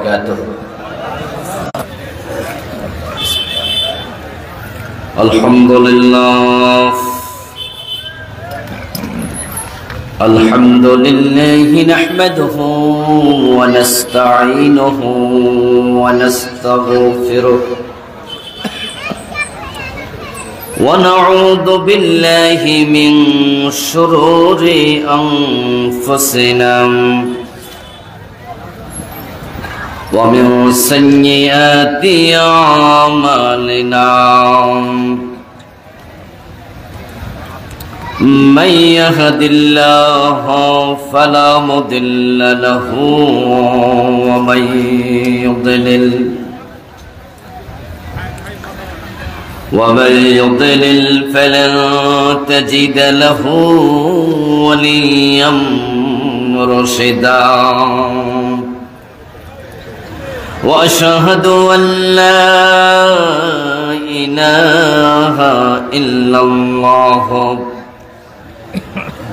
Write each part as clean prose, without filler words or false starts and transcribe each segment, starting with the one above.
وبركاته. الحمد لله نحمده ونستعينه ونستغفره ونعوذ بالله من شرور أنفسنا ومن سيئات أعمالنا من يهد الله فلا مضل له ومن يضلل فلن تجد له وليا مرشدا وأشهد أن لا إله إلا الله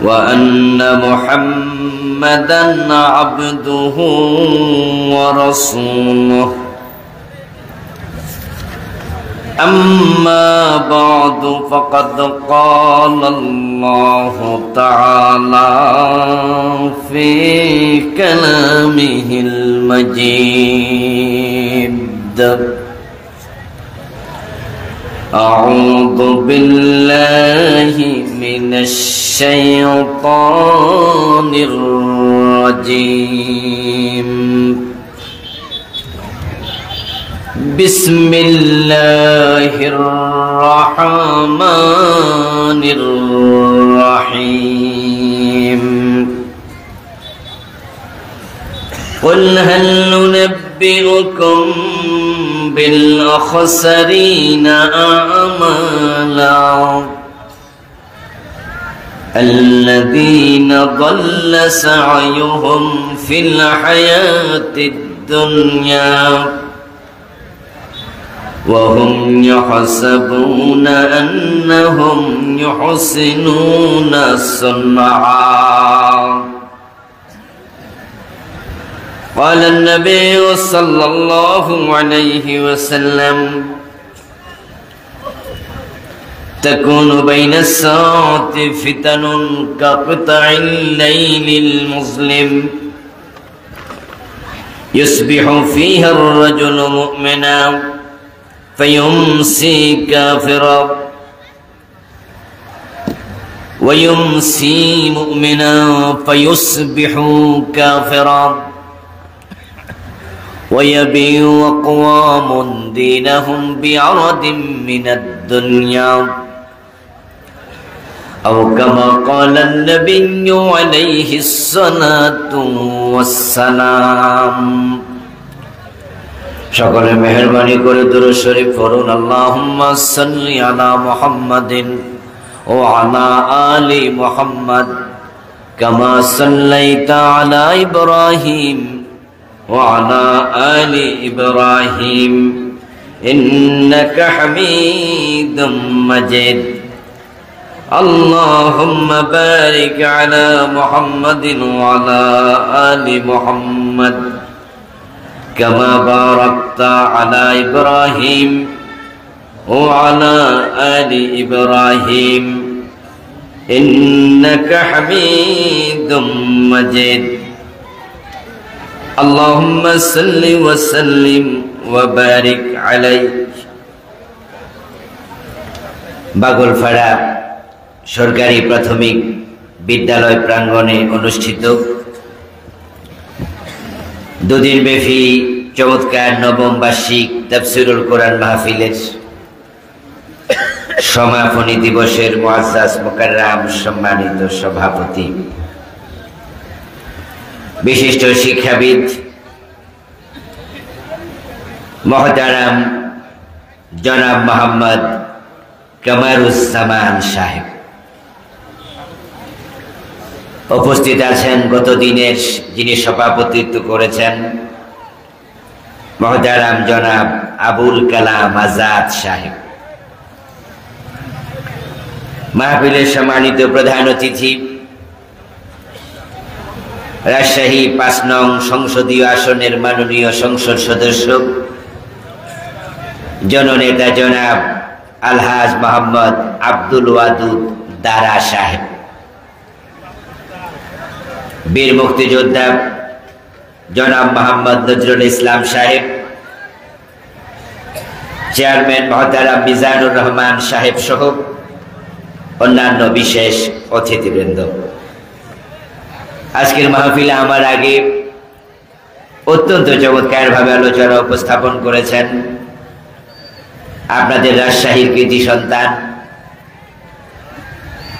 وأن محمدا عبده ورسوله أما بعد فقد قال الله تعالى في كلامه المجيد أعوذ بالله من الشيطان الرجيم بسم الله الرحمن الرحيم قل هل ننبئكم بالأخسرين أعمالا الذين ضل سعيهم في الحياة الدنيا وهم يحسبون أنهم يحسنون صنعا. قال النبي صلى الله عليه وسلم تكون بين الساعة فتن كقطع الليل المظلم يصبح فيها الرجل مؤمنا فيمسي كافرا ويمسي مؤمنا فيصبح كافرا ويبيع أقوام دينهم بعرض من الدنيا أو كما قال النبي عليه الصلاة والسلام. সকলে মেহেরবানি করে দুরূদ শরীফ পড়ুন। আল্লাহুম্মা সাল্লি আলা মুহাম্মাদিন ওয়া আলা আলি মুহাম্মাদ কামা সাল্লাইতা আলা ইব্রাহিম ওয়া আলা আলি ইব্রাহিম ইন্নাকা হামিদুম মাজিদ। আল্লাহুম্মা বারিক আলা মুহাম্মাদিন ওয়া আলা আলি মুহাম্মাদ كما باركت على إبراهيم وعلى آل إبراهيم إنك حميد مجيد. اللهم صل وسلم وبارك عليه. বাগলপাড়া সরকারি প্রাথমিক বিদ্যালয় প্রাঙ্গণে অনুষ্ঠিত দুদিন ব্যাপী চমৎকার নবম বার্ষিক তাফসীরুল কোরআন মাহফিলের সমাপনী দিবসের মুআজ্জাজ মুকাররম সম্মানিত সভাপতি, বিশিষ্ট শিক্ষাবিদ মহতারাম জনাব মোহাম্মদ কামারুজ্জামান সাহেব, উপস্থিত আছেন গত দিনের যিনি সভাপতিত্ব করেছেন মহতারাম জনাব আবুল কালাম আজাদ সাহেব, মাহফিলের সম্মানিত প্রধান অতিথি রাজশাহী ৫ নং সংসদীয় আসনের মাননীয় সংসদ সদস্য জননেতা জনাব আলহাজ মোহাম্মদ আব্দুল ওয়াদুদ দারা সাহেব, বীর মুক্তিযোদ্ধা জনাব মোহাম্মদ নজরুল ইসলাম সাহেব, চেয়ারম্যান মহতারাম মিজানুর রহমান সাহেব সহ অন্যান্য বিশেষ অতিথিবৃন্দ, আজকের মাহফিলে আমার আগে অত্যন্ত চমৎকারভাবে আলোচনা উপস্থাপন করেছেন আপনাদের রাজশাহীর কৃতি সন্তান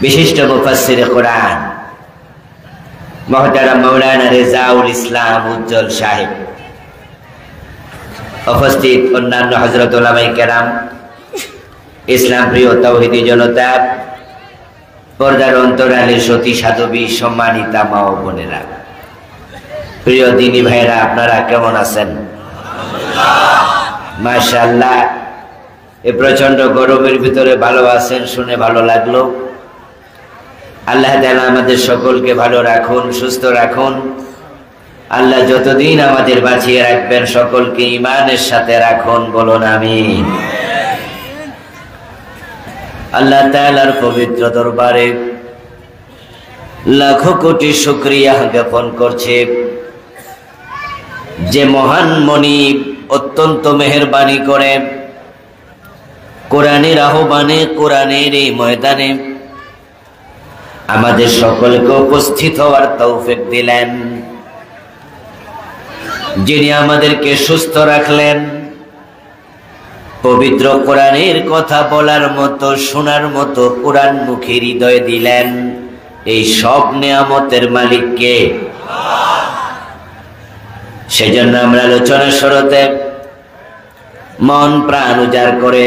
বিশিষ্ট মুফাসসিরে কোরআন মহতারাম মাওলানা রেজাউল ইসলাম উজ্জ্বল সাহেব, উপস্থিত অন্যান্য হযরত উলামায়ে কেরাম, ইসলাম প্রিয় তাওহীদি জনতা, পর্দার অন্তরালে সতী সাধবী, সম্মানিতা মা ও বোনেরা, প্রিয় দিনী ভাইরা, আপনারা কেমন আছেন? মাশাআল্লাহ, এই প্রচন্ড গরমের ভিতরে ভালো আছেন শুনে ভালো লাগলো। আল্লাহ তাআলা আমাদের সকলকে ভালো রাখুন, সুস্থ রাখুন। আল্লাহ যতদিন আমাদের বাঁচিয়ে রাখবেন সকলকে ঈমানের সাথে রাখুন, বলুন আমিন। আল্লাহ তাআলার পবিত্র দরবারে লাখো কোটি শুকরিয়া জ্ঞাপন করছে যে মহান মনিব অত্যন্ত মেহেরবানি করে কোরআনের আহ্বানে, কোরআনের এই ময়দানে আমাদের সকলকে উপস্থিত হওয়ার তৌফিক দিলেন, যিনি আমাদেরকে সুস্থ রাখলেন, পবিত্র কোরআনের কথা বলার মতো, শোনার মতো কোরআনমুখী হৃদয় দিলেন। এই সব নিয়ামতের মালিক কে? সেজন্য আমরা আলোচনা শুরুতে মন প্রাণ উজাড় করে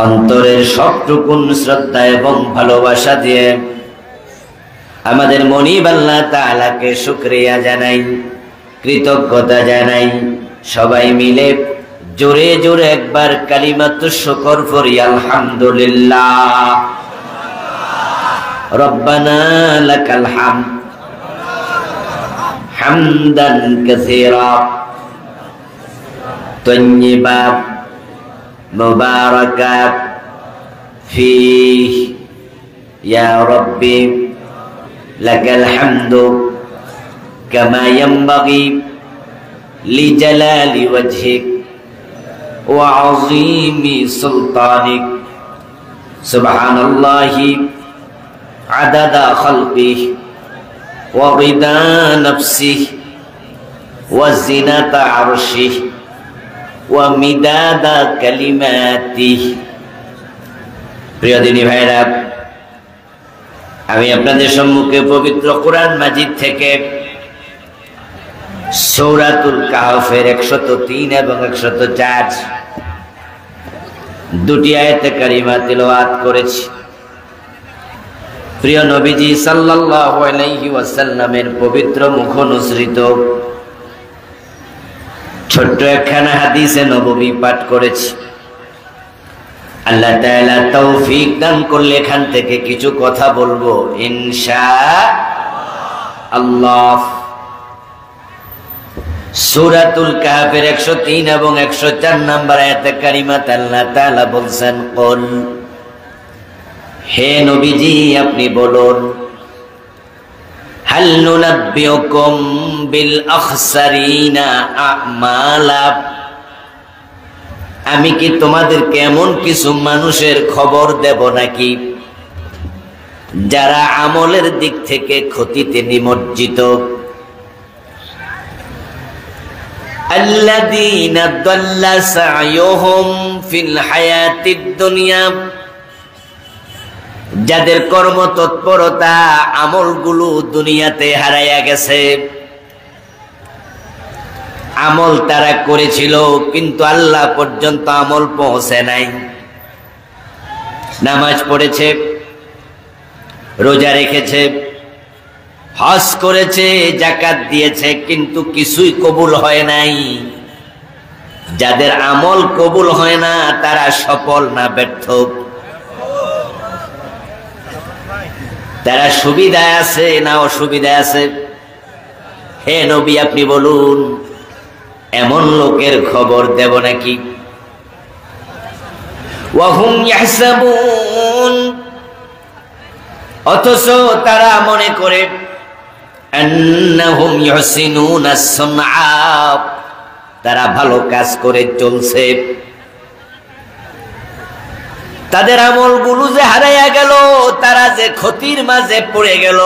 অন্তরের সবটুকুন শ্রদ্ধা এবং ভালোবাসা দিয়ে আমাদের মনিব আল্লাহ তাআলাকে শুকরিয়া জানাই, কৃতজ্ঞতা জানাই। সবাই মিলে জোরে জোরে একবার কালিমাতুশ শুকর পড়ি, আলহামদুলিল্লাহ। রব্বানা লাকাল হামদ হামদান কাসীরা তাইয়্যিবা মুবারাকাত ফীহি ইয়া রাব্বি লাকাল হামদু কামা ইয়ানবাগি লিজালালি ওয়াজহিক ওয়া আযীমি সুলতানিক। সুবহানাল্লাহি আদাদা খালকিহি ওয়া রিদা নাফসিহি ওয়া জিনাতা আরশিহি ওয়া মিদাদা কালিমাতিহি। প্রিয় দিনী ভাইরা, আমি আপনাদের সম্মুখে পবিত্র কোরআন মাজিদ থেকে সূরাতুল কাহফের ১০৩ এবং ১০৪ দুটি আয়াতে কারিমা তিলাওয়াত করেছি। প্রিয় নবীজি সাল্লাল্লাহু আলাইহি ওয়াসাল্লামের পবিত্র মুখনিসৃত ছোট্ট একখানা হাদিসে নববী পাঠ করেছি। আল্লাহ তাআলা তৌফিক দান করলে এখান থেকে কিছু কথা বলবো ইনশাআল্লাহ। সূরাতুল কাহফের ১০৩ এবং ১০৪ নম্বর আয়াতে কারিমাতে আল্লাহ তাআলা বলছেন, কুল, হে নবীজি আপনি বলুন, হাল নুনাব্বিউকুম বিল আখসারিনা আমালা, আমি কি তোমাদেরকে এমন কিছু মানুষের খবর দেব নাকি যারা আমলের দিক থেকে ক্ষতিতে নিমজ্জিত। আল্লাযীনা দাল্লা সা'য়ুহুম ফিল হায়াতিদ দুনিয়া, যাদের কর্মতৎপরতা আমলগুলো দুনিয়াতে হারাইয়া গেছে। আমল তারা করেছিল কিন্তু আল্লাহ পর্যন্ত আমল পৌঁছে নাই। নামাজ পড়েছে, রোজা রেখেছে, হজ করেছে, যাকাত দিয়েছে, কিন্তু কিছুই কবুল হয় নাই। যাদের আমল কবুল হয় না তারা সফল না ব্যর্থ। তারা সুবিধায় আছে না অসুবিধায় আছে? হে নবী, আপনি বলুন, এমন লোকের খবর দেব নাকি? ওয়াহুম ইয়াহসাবুন, অথচ তারা মনে করে আন্নাহুম ইউহসিনুনা সুনআ, তারা ভালো কাজ করে চলছে। তাদের আমলগুলো যে হারাইয়া গেল, তারা যে ক্ষতির মাঝে পড়ে গেল,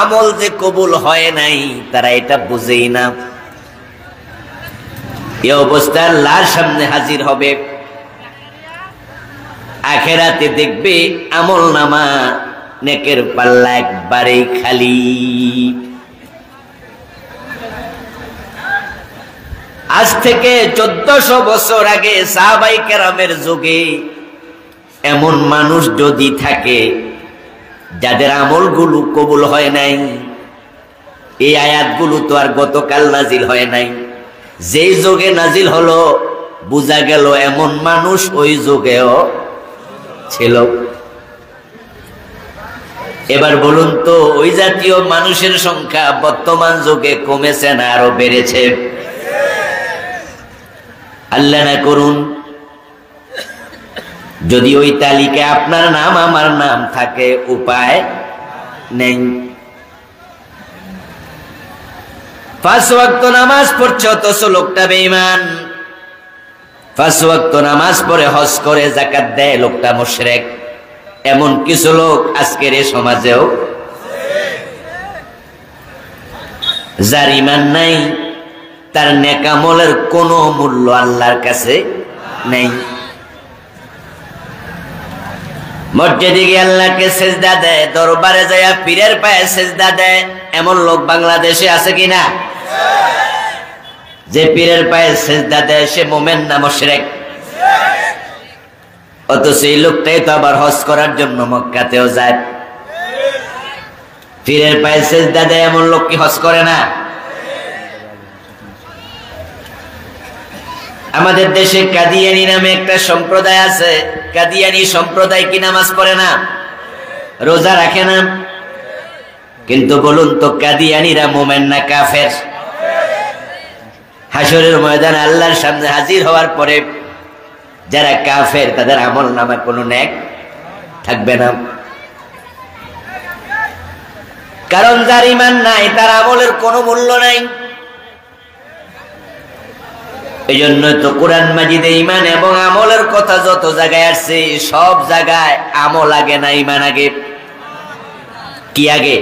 আমল যে কবুল হয় নাই, তারা এটা বুঝেই না। এই অবস্থা আল্লাহর সামনে হাজির হবে। আখেরাতে দেখবে আমল নামা নেকের পাল্লা একবারেই খালি। আজ থেকে 1400 বছর আগে সাহাবায়ে কেরামের যুগে এমন মানুষ যদি থাকে যাদের আমলগুলো কবুল হয় নাই, এই আয়াতগুলো তো আর গতকাল নাজিল হয় নাই, যেই যুগে নাজিল হলো বোঝা গেল এমন মানুষ ওই যুগেও ছিল। এবার বলুন তো, ওই জাতীয় মানুষের সংখ্যা বর্তমান যুগে কমেছে না আরো বেড়েছে? আল্লাহ না করুন যদি ওই তালিকায় আপনার নাম আমার নাম থাকে, উপায় নেই। 5 ওয়াক্ত নামাজ পড়ছে অথচ লোকটা বেঈমান। 5 ওয়াক্ত নামাজ পড়ে, হজ করে, যাকাত দেয়, লোকটা মুশরিক। এমন কিছু লোক আজকের এই সমাজেও, যার ঈমান নাই, তার নেক আমলের কোনো মূল্য আল্লাহর কাছে নেই। মসজিদে গিয়ে আল্লাহকে সেজদা দেয়, দরবারে যায় পীরের পায়ে সেজদা দেয়, এমন লোক বাংলাদেশে আছে কিনা? যে পীরের পায়ে সেজদা দেয় সে মুমিন না মুশরিক? অথচ এই লোকটাই তো আবার হজ করার জন্য মক্কাতেও যায়। পীরের পায়ে সেজদা দেয় এমন লোক কি হজ করে না? আমাদের দেশে কাদিয়ানি নামে একটা সম্প্রদায় আছে। কাদিয়ানি সম্প্রদায় কি নামাজ পড়ে না, রোজা রাখে না? কিন্তু বলুন তো, কাদিয়ানিরা মুমিন না কাফের? হাসরের ময়দানে আল্লাহর সামনে হাজির হওয়ার পরে যারা কাফের, তাদের আমল নামা কোনো নেক থাকবে না। কারণ যার ঈমান নাই, তার আমলের কোনো মূল্য নাই। এই জন্য তো কোরআন মাজিদে ঈমান এবং আমলের কথা যত জায়গায় আসছে, সব জায়গায় আমল আগে না ঈমান আগে? কি আগে?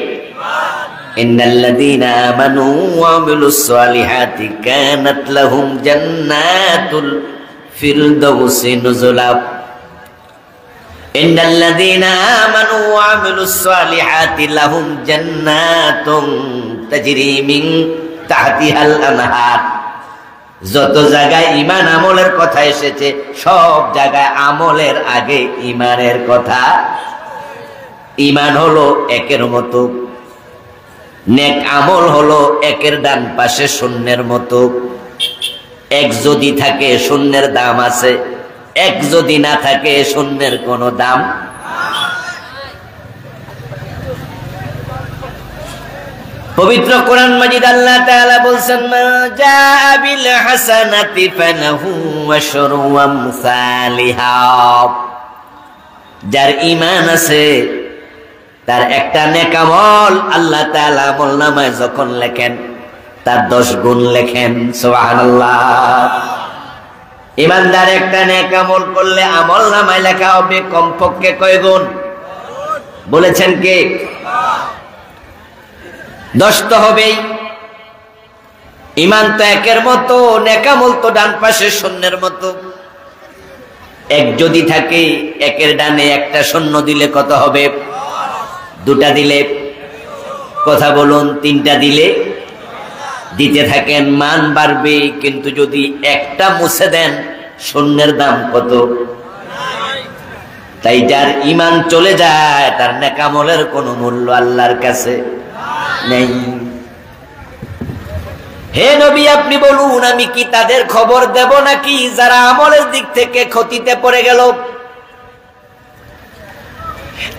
ইন্নাল্লাযীনা আমানু ওয়া আমিলুস সালিহাতি কানাত লাহুম জান্নাতুল ফিরদাউসি নুজুলা। ইন্নাল্লাযীনা আমানু ওয়া আমিলুস সালিহাতি লাহুম জান্নাতুন তাজরি মিন তাহতিহাল আনহার। যত জায়গায় ঈমান আমলের কথা এসেছে, সব জায়গায় আমলের আগে ঈমানের কথা। ঈমান হলো একের মতো, নেক আমল হলো একের ডান পাশে শূন্যের মতো। এক যদি থাকে শূন্যের দাম আছে, এক যদি না থাকে শূন্যের কোনো দাম। পবিত্র কোরআন মাজিদ আল্লাহ তাআলা বলছেন, মা জাআ বিল হাসানাতি ফালাহু আশরু আমসালিহা। যার ঈমান আছে, তার একটা নেক আমল আল্লাহ তাআলা আমলনামায় যখন লেখেন, তার 10 গুণ লেখেন। সুবহানাল্লাহ। ঈমানদার একটা নেক আমল করলে আমলনামায় লেখা হবে কমপক্ষে কয় গুণ? বলেছেন কে? 10 তো হবেই। ঈমান তো একের মতো, নেক আমল তো ডান পাশে শূন্যের মতো। এক যদি থাকে, একের ডানে একটা শূন্য দিলে কত হবে? 2টা দিলে? কথা বলুন, 3টা দিলে? দিতে থাকেন, মান বাড়বে। কিন্তু যদি একটা মুছে দেন, শূন্যের দাম কত? তাই যার ঈমান চলে যায়, তার নেক আমলের কোনো মূল্য আল্লাহর কাছে নেই। হে নবী, আপনি বলুন, আমি কি তাদের খবর দেব নাকি যারা আমলের দিক থেকে ক্ষতিতে পড়ে গেল?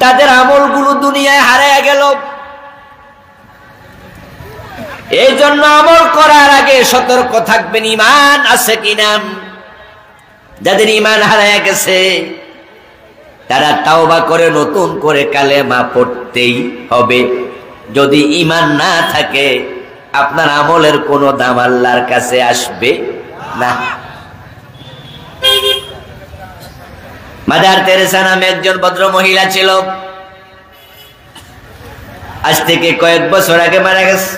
তাদের আমলগুলো দুনিয়ায় হারিয়ে গেল। এই জন্য আমল করার আগে সতর্ক থাকবেন ঈমান আছে কিনা। যাদের ঈমান হারিয়ে গেছে তারা তাওবা করে নতুন করে কালেমা পড়তেই হবে। যদি ঈমান না থাকে আপনার আমলের কোনো দাম আল্লাহর কাছে আসবে না। মাদার তেরেসা নামে একজন ভদ্র মহিলা ছিল, আজ থেকে কয়েক বছর আগে মারা গেছে।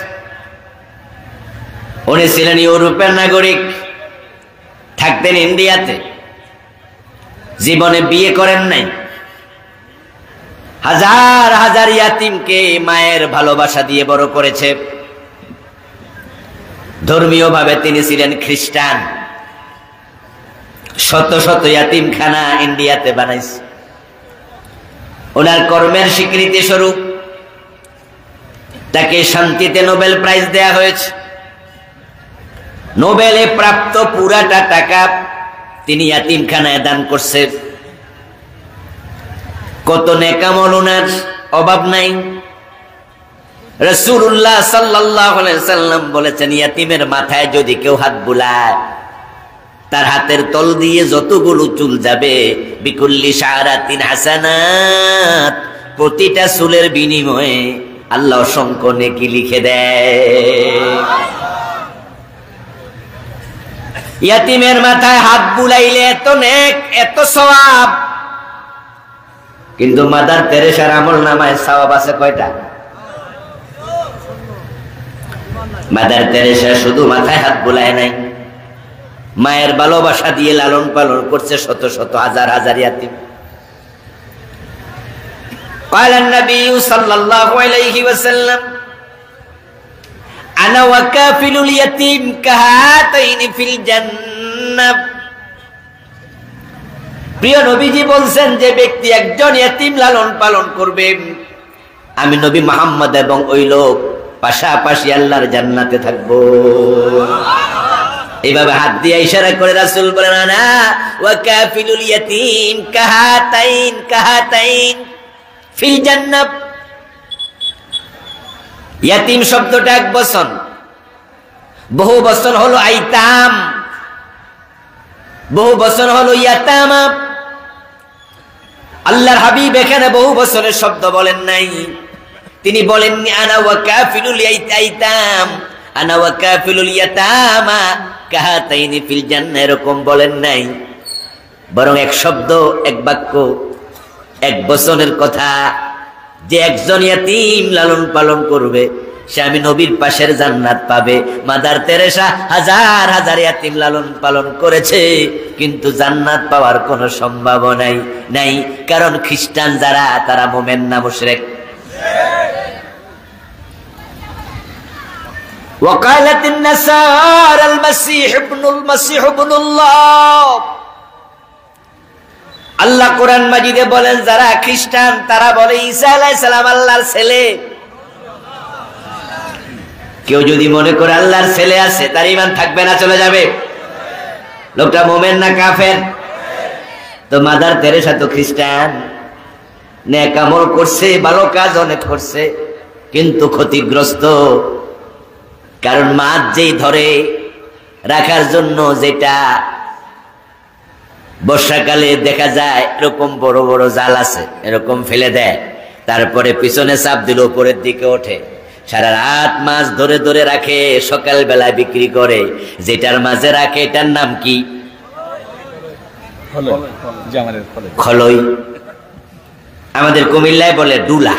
উনি ছিলেন ইউরোপের নাগরিক, থাকতেন ইন্ডিয়াতে, জীবনে বিয়ে করেন নাই। হাজার হাজার ইয়াতিমকে মায়ের ভালোবাসা দিয়ে বড় করেছে। ধর্মীয় ভাবে তিনি ছিলেন খ্রিস্টান। শত শত ইয়াতিমখানা ইন্ডিয়াতে বানাইছে। ওনার কর্মের স্বীকৃতি স্বরূপ তাকে শান্তিতে নোবেল প্রাইজ দেয়া হয়েছে। নোবেলে প্রাপ্ত পুরাটা টাকা তিনি ইয়াতিমখানায় দান করছে। কত নেকামল ওনার অভাব নাই। রাসূলুল্লাহ সাল্লাল্লাহু আলাইহি সাল্লাম বলেছেন, ইয়াতিমের মাথায় যদি কেউ হাত বুলায় তার হাতের তল দিয়ে যতগুলো চুল যাবে, বিকুল্লি শারাতিন হাসানাত, প্রতিটা চুলের বিনিময়ে আল্লাহ অসংখ্য নেকি লিখে দেয়। ইয়াতিমের মাথায় হাত বুলাইলে এত নেক, এত সওয়াব। কিন্তু মাদার তেরেসার আমল নামায় সওয়াব আছে কয়টা? মাদার তেরেসা শুধু মাথায় হাত বুলায় নাই, মায়ের ভালোবাসা দিয়ে লালন পালন করছে শত শত হাজার হাজার ইয়াতিম। قال النبي صلى الله عليه وسلم انا وكافل اليتيم كهاتين في الجنة। প্রিয় নবীজি বলছেন, যে ব্যক্তি একজন ইয়াতিম লালন পালন করবে, আমি নবী মুহাম্মদ এবং ওই লোক পাশাপাশি আল্লাহর জান্নাতে থাকবো। এইভাবে হাত দিয়ে ইশারা করে রাসূল বলেন, আনা ওয়া কাফিলুল ইয়াতীম কাহাতাইন কাহাতাইন ফিল জান্নাহ। ইয়াতীম শব্দটা এক বচন, বহু বচন হলো আইতাম, বহু বচন হলো ইয়াতামা। আল্লাহর হাবিব এখানে বহু বচনের শব্দ বলেন নাই। তিনি বলেননি আনা ওয়া কাফিলুল আইতাম, আনা ওয়া কাফিলুল ইয়াতামা কাহাতাইনি ফিল জান্নাহ, এরকম বলেন নাই। বরং এক শব্দ, এক বাক্য, এক বচনের কথা, যে একজন ইয়াতীম লালন পালন করবে সে আমি নবীর পাশের জান্নাত পাবে। মাদার তেরেসা হাজার হাজার ইয়াতীম লালন পালন করেছে, কিন্তু জান্নাত পাওয়ার কোনো সম্ভাবনাই নাই। কারণ খ্রিস্টান যারা, তারা মুমিন না মুশরিক। وقالت النصارى المسيح ابن الله। আল্লাহ কোরআন মাজিদে বলেন, যারা খ্রিস্টান তারা বলে ঈসা আলাইহিস সালাম আল্লাহর ছেলে। কেউ যদি মনে করে আল্লাহর ছেলে আছে, তার ঈমান থাকবে না, চলে যাবে। লোকটা মুমিন না কাফের? তো মাদার তেরেসা তো খ্রিস্টান, নেক আমল করছে, ভালো কাজ অনেক করছে, কিন্তু ক্ষতিগ্রস্ত। কারণ মাছ যেই ধরে রাখার জন্য যেটা বর্ষাকালে দেখা যায় এরকম বড় বড় জাল আছে, এরকম ফেলে দেয়, তারপরে পিছনে চাপ দিল, উপরের দিকে ওঠে, সারা রাত মাছ ধরে ধরে রাখে, সকাল বেলা বিক্রি করে। যেটার মাঝে রাখে এটার নাম কি? খলই। আমাদের কুমিল্লায় বলে ডুলা।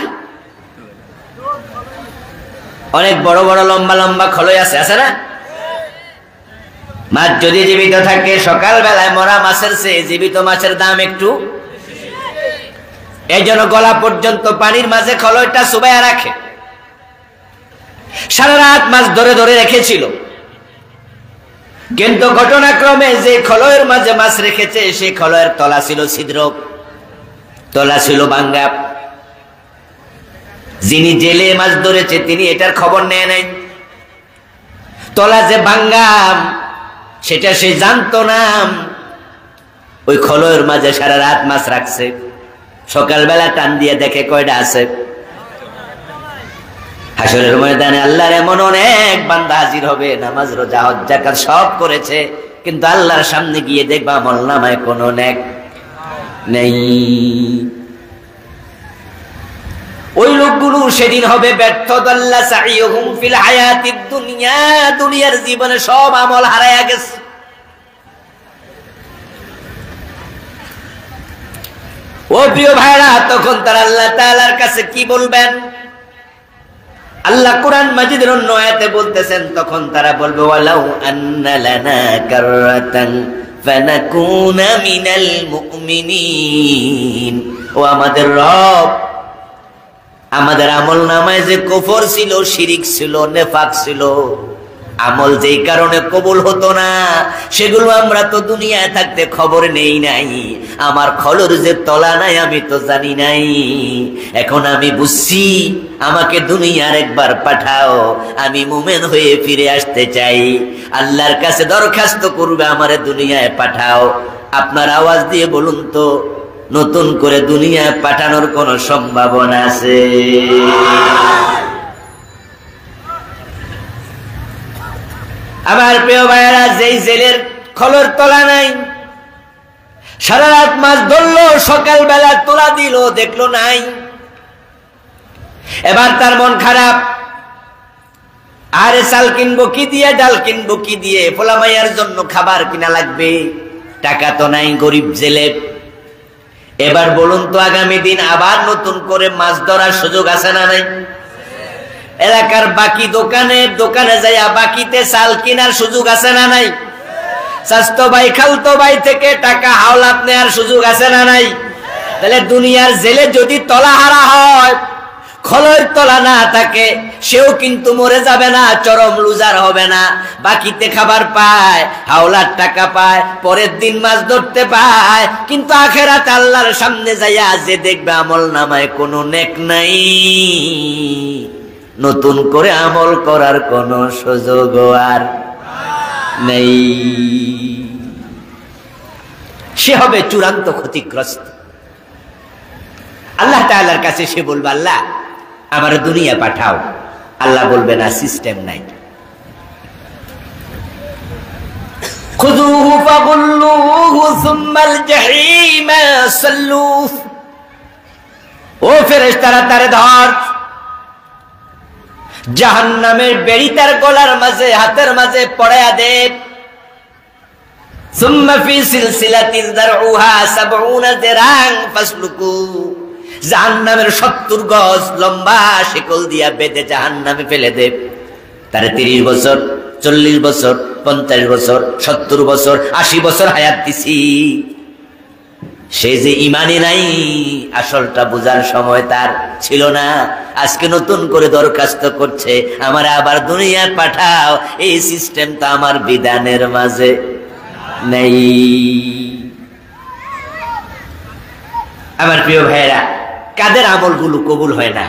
অনেক বড় বড় লম্বা লম্বা খলই আছে, আছে না? মাছ যদি জীবিত থাকে, সকাল বেলায় মরা মাছের চেয়ে জীবিত মাছের দাম একটু। এই জন্য গলা পর্যন্ত পানির মাঝে খলইটা চুবাইয়া রাখে। সারা রাত মাছ ধরে ধরে রেখেছিল, কিন্তু ঘটনাক্রমে যে খলয়ের মাঝে মাছ রেখেছে সেই খলয়ের তলা ছিল ছিদ্র, তলা ছিল ভাঙ্গা। যিনি জেলে মাছ ধরেছে তিনি এটার খবর নেয় নাই। তলা যে ভাঙ্গা সেটা সে জানতো না। ওই খলয়ের মাঝে সারা রাত মাছ রাখছে, সকালবেলা টান দিয়ে দেখে কয়টা আছে। হাসরের ময়দানে আল্লাহর এমন অনেক বান্দা হাজির হবে, নামাজ রোজা হজ যাকাত সব করেছে, কিন্তু আল্লাহর সামনে গিয়ে দেখবা আমলনামায় কোনো নেক নেই। ওই লোকগুলো সেদিন হবে ব্যর্থ। দাল্লা সাইয়ুহুম ফিল হায়াতিদ দুনিয়া, দুনিয়ার জীবনে সব আমল হারায়া গেছে। ও প্রিয় ভাইরা, তখন তারা আল্লাহ তাআলার কাছে কি বলবেন? আল্লাহ কুরআন মাজিদের অন্য আয়াতে বলতেছেন, তখন তারা বলবে ওয়ালাউ আন্না লানা কাররাতান ফানাকুনা মিনাল মুমিনিন। ও আমাদের রব, আমাদের আমল নামায় যে কুফর ছিল, শিরিক ছিল, নেফাক ছিল, আমল যেই কারণে কবুল হতো না, সেগুলো আমরা তো দুনিয়ায় থাকতে খবর নেই নাই। আমার খলর যে তলা নাই আমি তো জানি নাই। এখন আমি বুঝছি, আমাকে দুনিয়ার একবার পাঠাও, আমি মুমিন হয়ে ফিরে আসতে চাই। আল্লাহর কাছে দরখাস্ত করবে আমারে দুনিয়ায় পাঠাও। আপনার আওয়াজ দিয়ে বলুন তো, নতুন করে দুনিয়ায় পাঠানোর কোন সম্ভাবনা আছে? আমার প্রিয় ভাইয়েরা, যেই জেলের খলর তোলা নাই, সারা রাত মাছ ধরলো, সকালবেলা তোলা দিল, দেখলো নাই। এবার তার মন খারাপ। আরে চাল কিনবো কি দিয়ে, ডাল কিনবো কি দিয়ে, পোলা মাইয়ার জন্য খাবার কিনা লাগবে, টাকা তো নাই, গরিব জেলে। এবার বলুন তো, আগামী দিন আবার নতুন করে মাছ ধরার সুযোগ আছে না নাই? এলাকার বাকি দোকানে যাইয়া বাকিতে চাল কেনার সুযোগ আছে না নাই? স্বাস্থ্য ভাই খালতো ভাই থেকে টাকা হাওলাত নেওয়ার সুযোগ আছে না নাই? তাহলে দুনিয়ার জেলে যদি তলা হারা হয়, খলর তলা না থাকে, সেও কিন্তু মরে যাবে না, চরম লুজার হবে না। বাকিতে খাবার পায়, হাওলার টাকা পায়, পরের দিন মাছ ধরতে পায়, কিন্তু আখেরাত আল্লাহর সামনে যাইয়া যে দেখবে আমল নামায় কোনো নেক নাই, নতুন করে আমল করার কোন সুযোগ আর নেই। সে হবে চূড়ান্ত ক্ষতিগ্রস্ত। আল্লাহ তাআলার কাছে সে বলবে, আল্লাহ আমার দুনিয়া পাঠাও। আল্লাহ বলবে না, সিস্টেম নাই। খুযুহু ফাগুল্লুহু সুম্মাল জাহিমা সাল্লুহ। ও ফেরেশতারা, তারে ধর, জাহান্নামের বেড়ি তার গলার মাঝে, হাতের মাঝে পড়ায়া দে। সুম্মা ফি সিলসিলাতিন যারউহা ৭০ যিরান ফাসলুকু। জাহান্নামের ৭০ গজ লম্বা শিকল দিয়া বেঁধে জাহান্নামে ফেলে দে। তার ৩০ বছর, ৪০ বছর, ৫০ বছর, ৭০ বছর, ৮০ বছর হায়াত দিছি। সে যে ইমানি নাই, আসলটা বোঝার সময় তার ছিল না। আজকে নতুন করে দরখাস্ত করছে, আমার আবার দুনিয়ায় পাঠাও। এই সিস্টেম তো আমার বিধানের মাঝে নেই। আমার প্রিয় ভাইয়েরা, কাদের আমলগুলো কবুল হয় না,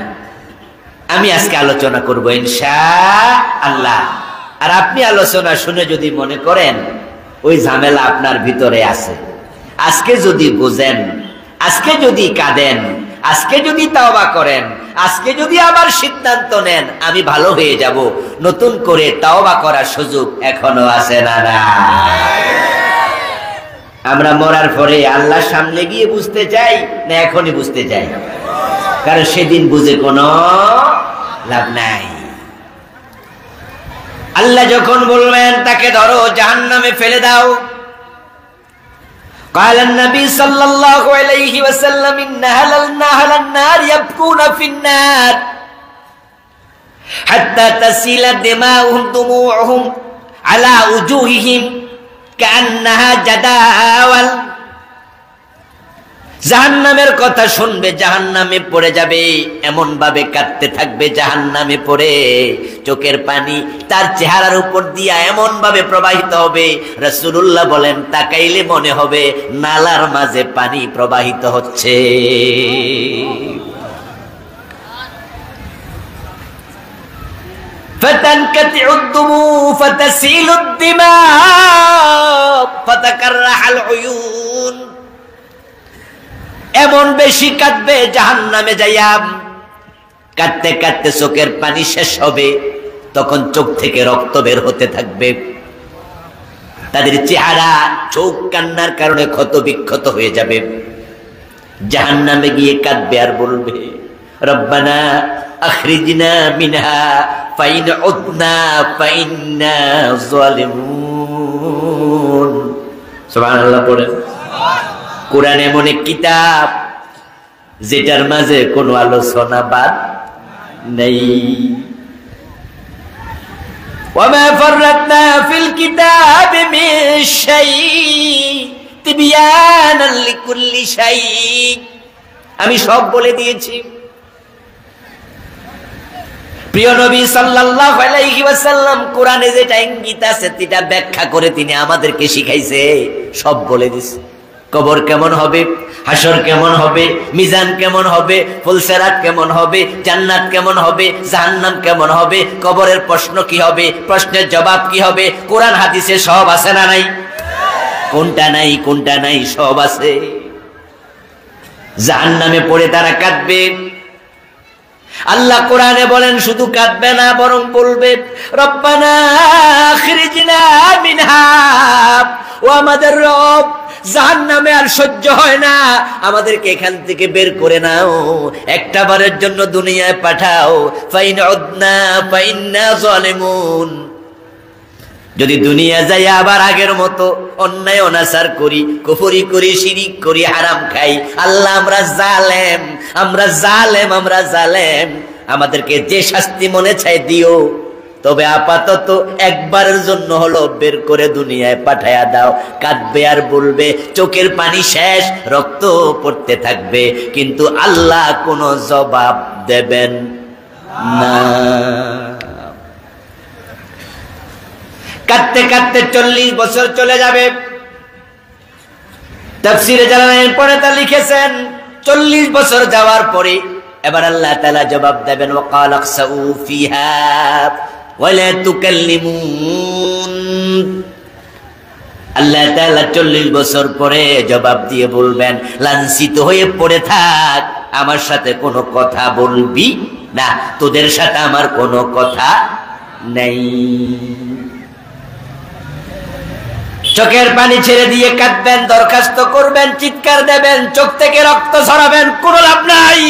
আমি আজকে আলোচনা করব ইনশাআল্লাহ। আর আপনি আলোচনা শুনে যদি মনে করেন ওই ঝামেলা আপনার ভিতরে আছে, আজকে যদি বুঝেন, আজকে যদি কাঁদেন, আজকে যদি তাওবা করেন, আজকে যদি আবার সিদ্ধান্ত নেন আমি ভালো হয়ে যাব, নতুন করে তাওবা করার সুযোগ এখনো আছে না? না, আমরা মরার পরে আল্লাহর সামনে গিয়ে বুঝতে চাই না এখনই বুঝতে চাই? কারণ সেদিন বুঝে কোনো লাভ নাই। আল্লাহ যখন বলবেন তাকে ধরো, জাহান্নামে ফেলে দাও, قال النبي صلى الله عليه وسلم إن أهل النار يبكون في النار حتى تسيل دماؤهم دموعهم على وجوههم كأنها جداول। জাহান্নামের কথা শুনবে, জাহান্নামে পড়ে যাবে, এমন ভাবে কাঁদতে থাকবে, জাহান্নামে পড়ে চোখের পানি তার চেহারার উপর দিয়া এমন ভাবে প্রবাহিত হবে, রাসূলুল্লাহ বলেন তাকাইলে মনে হবে নালার মাঝে পানি প্রবাহিত হচ্ছে। فتنقطع الدموع فتسيل الدماء فتكرح العيون। এমন বেশি কাঁদবে জাহান্নামে যাইয়া, কাঁদতে কাঁদতে চোখের পানি শেষ হবে, তখন চোখ থেকে রক্ত বের হতে থাকবে। তাদের চেহারা চোখ কান্নার কারণে ক্ষত বিক্ষত হয়ে যাবে। জাহান্নামে গিয়ে কাঁদবে আর বলবে, রব্বানা আখরিজনা মিনহা ফাইন উদনা ফাইন্না যালিমুন। সুবহানাল্লাহ পড়েন। কোরআন এমন এক কিতাব যেটার মাঝে কোনো আলোচনা বাদ নেই। ওয়ামা ফাররাতনা ফিল কিতাবি মিন শাই তিবয়ানান লিকুল্লি শাই। আমি সব বলে দিয়েছি। প্রিয় নবী সাল্লাল্লাহু আলাইহি ওয়াসাল্লাম কোরআনে যেটা ইঙ্গিত আছে সেটা ব্যাখ্যা করে তিনি আমাদেরকে শিখাইছে, সব বলে দিয়েছে। কবর কেমন হবে, হাসর কেমন হবে, মিজান কেমন হবে, ফুলসিরাত কেমন হবে, জান্নাত কেমন হবে, জাহান্নাম কেমন হবে, কবরের প্রশ্ন কি হবে, প্রশ্নের জবাব কি হবে, কোরআন হাদিসে সব আছে না নাই? কোনটা নাই কোনটা নাই, সব আছে। জাহান্নামে পড়ে তারা কাঁদবে। আল্লাহ কোরআনে বলেন শুধু কাঁদবে না, বরং বলবে রব্বানা আখরিজনা মিনহা, ও আমাদের রব, জাহান্নামে আর সহ্য হয় না, আমাদেরকে এখান থেকে বের করে নাও, একটা বারের জন্য দুনিয়ায় পাঠাও। ফাইন উদনা ফাইন্না যালিমুন। যদি দুনিয়া যাই আবার আগের মতো অন্যায় অনাচার করি, কুফরি করি, শিরিক করি, হারাম খাই, আল্লাহ আমরা জালেম, আমরা জালেম, আমরা জালেম, আমাদেরকে যে শাস্তি মনে চাই দিও, তবে আপাতত একবারের জন্য হলো বের করে দুনিয়ায় পাঠায়া দাও। কাঁদবে আর বলবে, চোখের পানি শেষ, রক্ত পড়তে থাকবে, কিন্তু আল্লাহ কোনো জবাব দেবেন না। কাঁদতে কাঁদতে 40 বছর চলে যাবে। তাফসীরে জালালাইন পড়ে তা লিখেছেন 40 বছর যাওয়ার পরে এবার আল্লাহ তাআলা জবাব দেবেন, ওয়াকাল আখসাউ ফিহা ওয়ালা তুকাল্লিমুন। আল্লাহ তাআলা 40 বছর পরে জবাব দিয়ে বলবেন, লাঞ্ছিত হয়ে পড়ে থাক, আমার সাথে কোনো কথা বলবি না, তোদের সাথে আমার কোনো কথা নেই। চোখের পানি ছেড়ে দিয়ে কাঁদবেন, দরখাস্ত করবেন, চিৎকার দেবেন, চোখ থেকে রক্ত ঝরাবেন, কোনো লাভ নাই।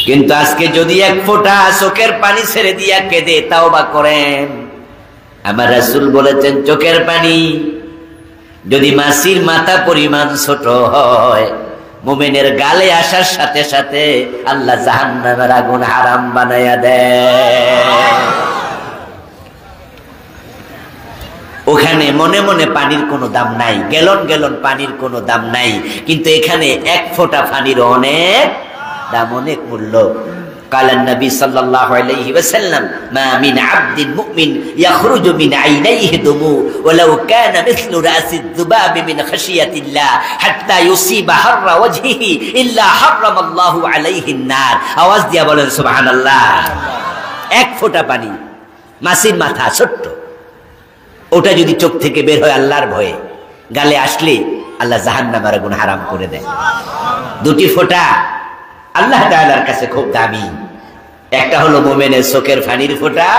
কিন্তু আজকে যদি এক ফোঁটা চোখের পানি ছেড়ে দিয়া কেঁদে তাওবা করেন, আমার রাসূল বলেছেন চোখের পানি যদি মাছির মাথা পরিমাণ ছোট হয়, মুমিনের গালে আসার সাথে সাথে আল্লাহ জাহান্নামের আগুন হারাম বানায়া দেয়। ওখানে মনে মনে পানির কোনো দাম নাই, গ্যালন গ্যালন পানির কোনো দাম নাই, কিন্তু এখানে এক ফোঁটা পানির অনেক দাম, অনেক মূল্য। قال النبي صلى الله عليه وسلم ما من عبد مؤمن يخرج من عينيه دموع ولو كان مثل رأس الذباب من خشية الله حتى يصيب حر وجهه إلا حرم الله عليه النار। আওয়াজ দিয়া বলেন সুবহানাল্লাহ। এক ফোঁটা পানি, মাছির মাথা ছোট্ট, ওটা যদি চোখ থেকে বের হয় আল্লাহর ভয়ে, গালে আসলে আল্লাহ জাহান্নামের আগুন হারাম করে দেয়। দুটি ফোঁটা আল্লাহ তাআলার কাছে খুব দামি। একটা হলো মুমিনের চোখের পানির ফোঁটা,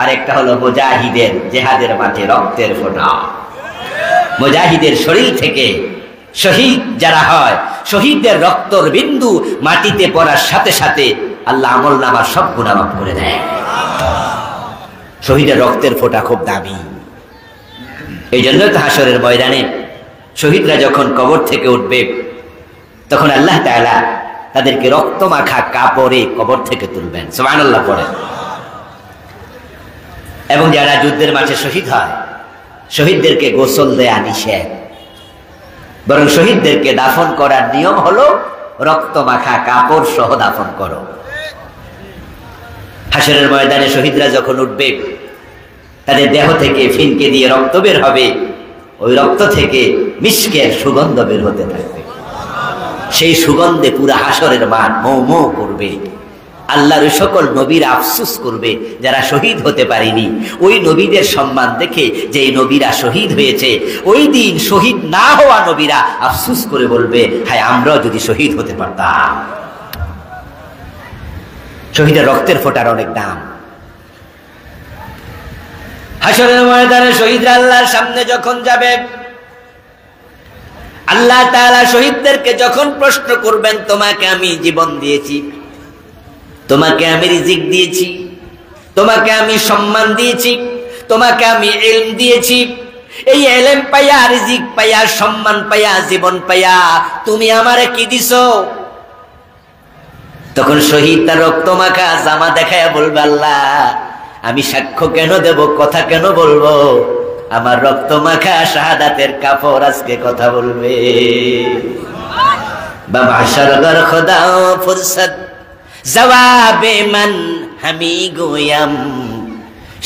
আর একটা হলো মুজাহিদের জিহাদের মাঠে রক্তের ফোঁটা। মুজাহিদের শরীর থেকে শহীদ যারা হয়, শহীদদের রক্তের বিন্দু মাটিতে পড়ার সাথে সাথে আল্লাহ আমলনামার সব গুনাহ মাফ করে দেয়। শহীদের রক্তের ফোঁটা খুব দামি। এই জন্য তো হাসরের ময়দানে শহীদরা যখন কবর থেকে উঠবে, তখন আল্লাহ তাআলা তাদেরকে রক্ত মাখা কাপড়ে কবর থেকে তুলবেন। সুবহানাল্লাহ পড়েন। এবং যারা যুদ্ধের মাঠে শহীদ হয়, শহীদদেরকে গোসল দেয়া নিষেধ, বরং শহীদদেরকে দাফন করার নিয়ম হলো রক্ত মাখা কাপড় সহ দাফন করো। হাসরের ময়দানে শহীদরা যখন উঠবে, তাদের দেহ থেকে ফিনকে দিয়ে রক্ত বের হবে, ওই রক্ত থেকে মিশকের সুগন্ধ বের হতে থাকবে। সেই সুগন্ধে পুরা হাসরের মাঠ মৌ মৌ করবে। আল্লাহর ওই সকল নবীর আফসোস করবে যারা শহীদ হতে পারেনি। ওই নবীদের সম্মান দেখে যে নবীরা শহীদ হয়েছে, ওই দিন শহীদ না হওয়া নবীরা আফসোস করে বলবে, হায় আমরাও যদি শহীদ হতে পারতাম। শহীদের রক্তের ফোঁটার অনেক দাম। হাশরের ময়দানে শহীদরা আল্লাহর সামনে যখন যাবে, আল্লাহ তাআলা শহীদদেরকে যখন প্রশ্ন করবেন, তোমাকে আমি জীবন দিয়েছি, তোমাকে আমি রিজিক দিয়েছি, তোমাকে আমি সম্মান দিয়েছি, তোমাকে আমি ইলম দিয়েছি, এই ইলম পাইয়া, রিজিক পাইয়া, সম্মান পাইয়া, জীবন পাইয়া তুমি আমারে কি দিছো? তখন শহীদ তার রক্তমাখা জামা দেখায়া বলবে, আল্লাহ আমি সাক্ষ্য কেন দেব, কথা কেন বলবো? আমার রক্তমাখা শাহাদাতের কাপড় আজকে কথা বলবে। বাবা সরগর খোদা ফুরসত জবাবে মান হামি গোয়াম,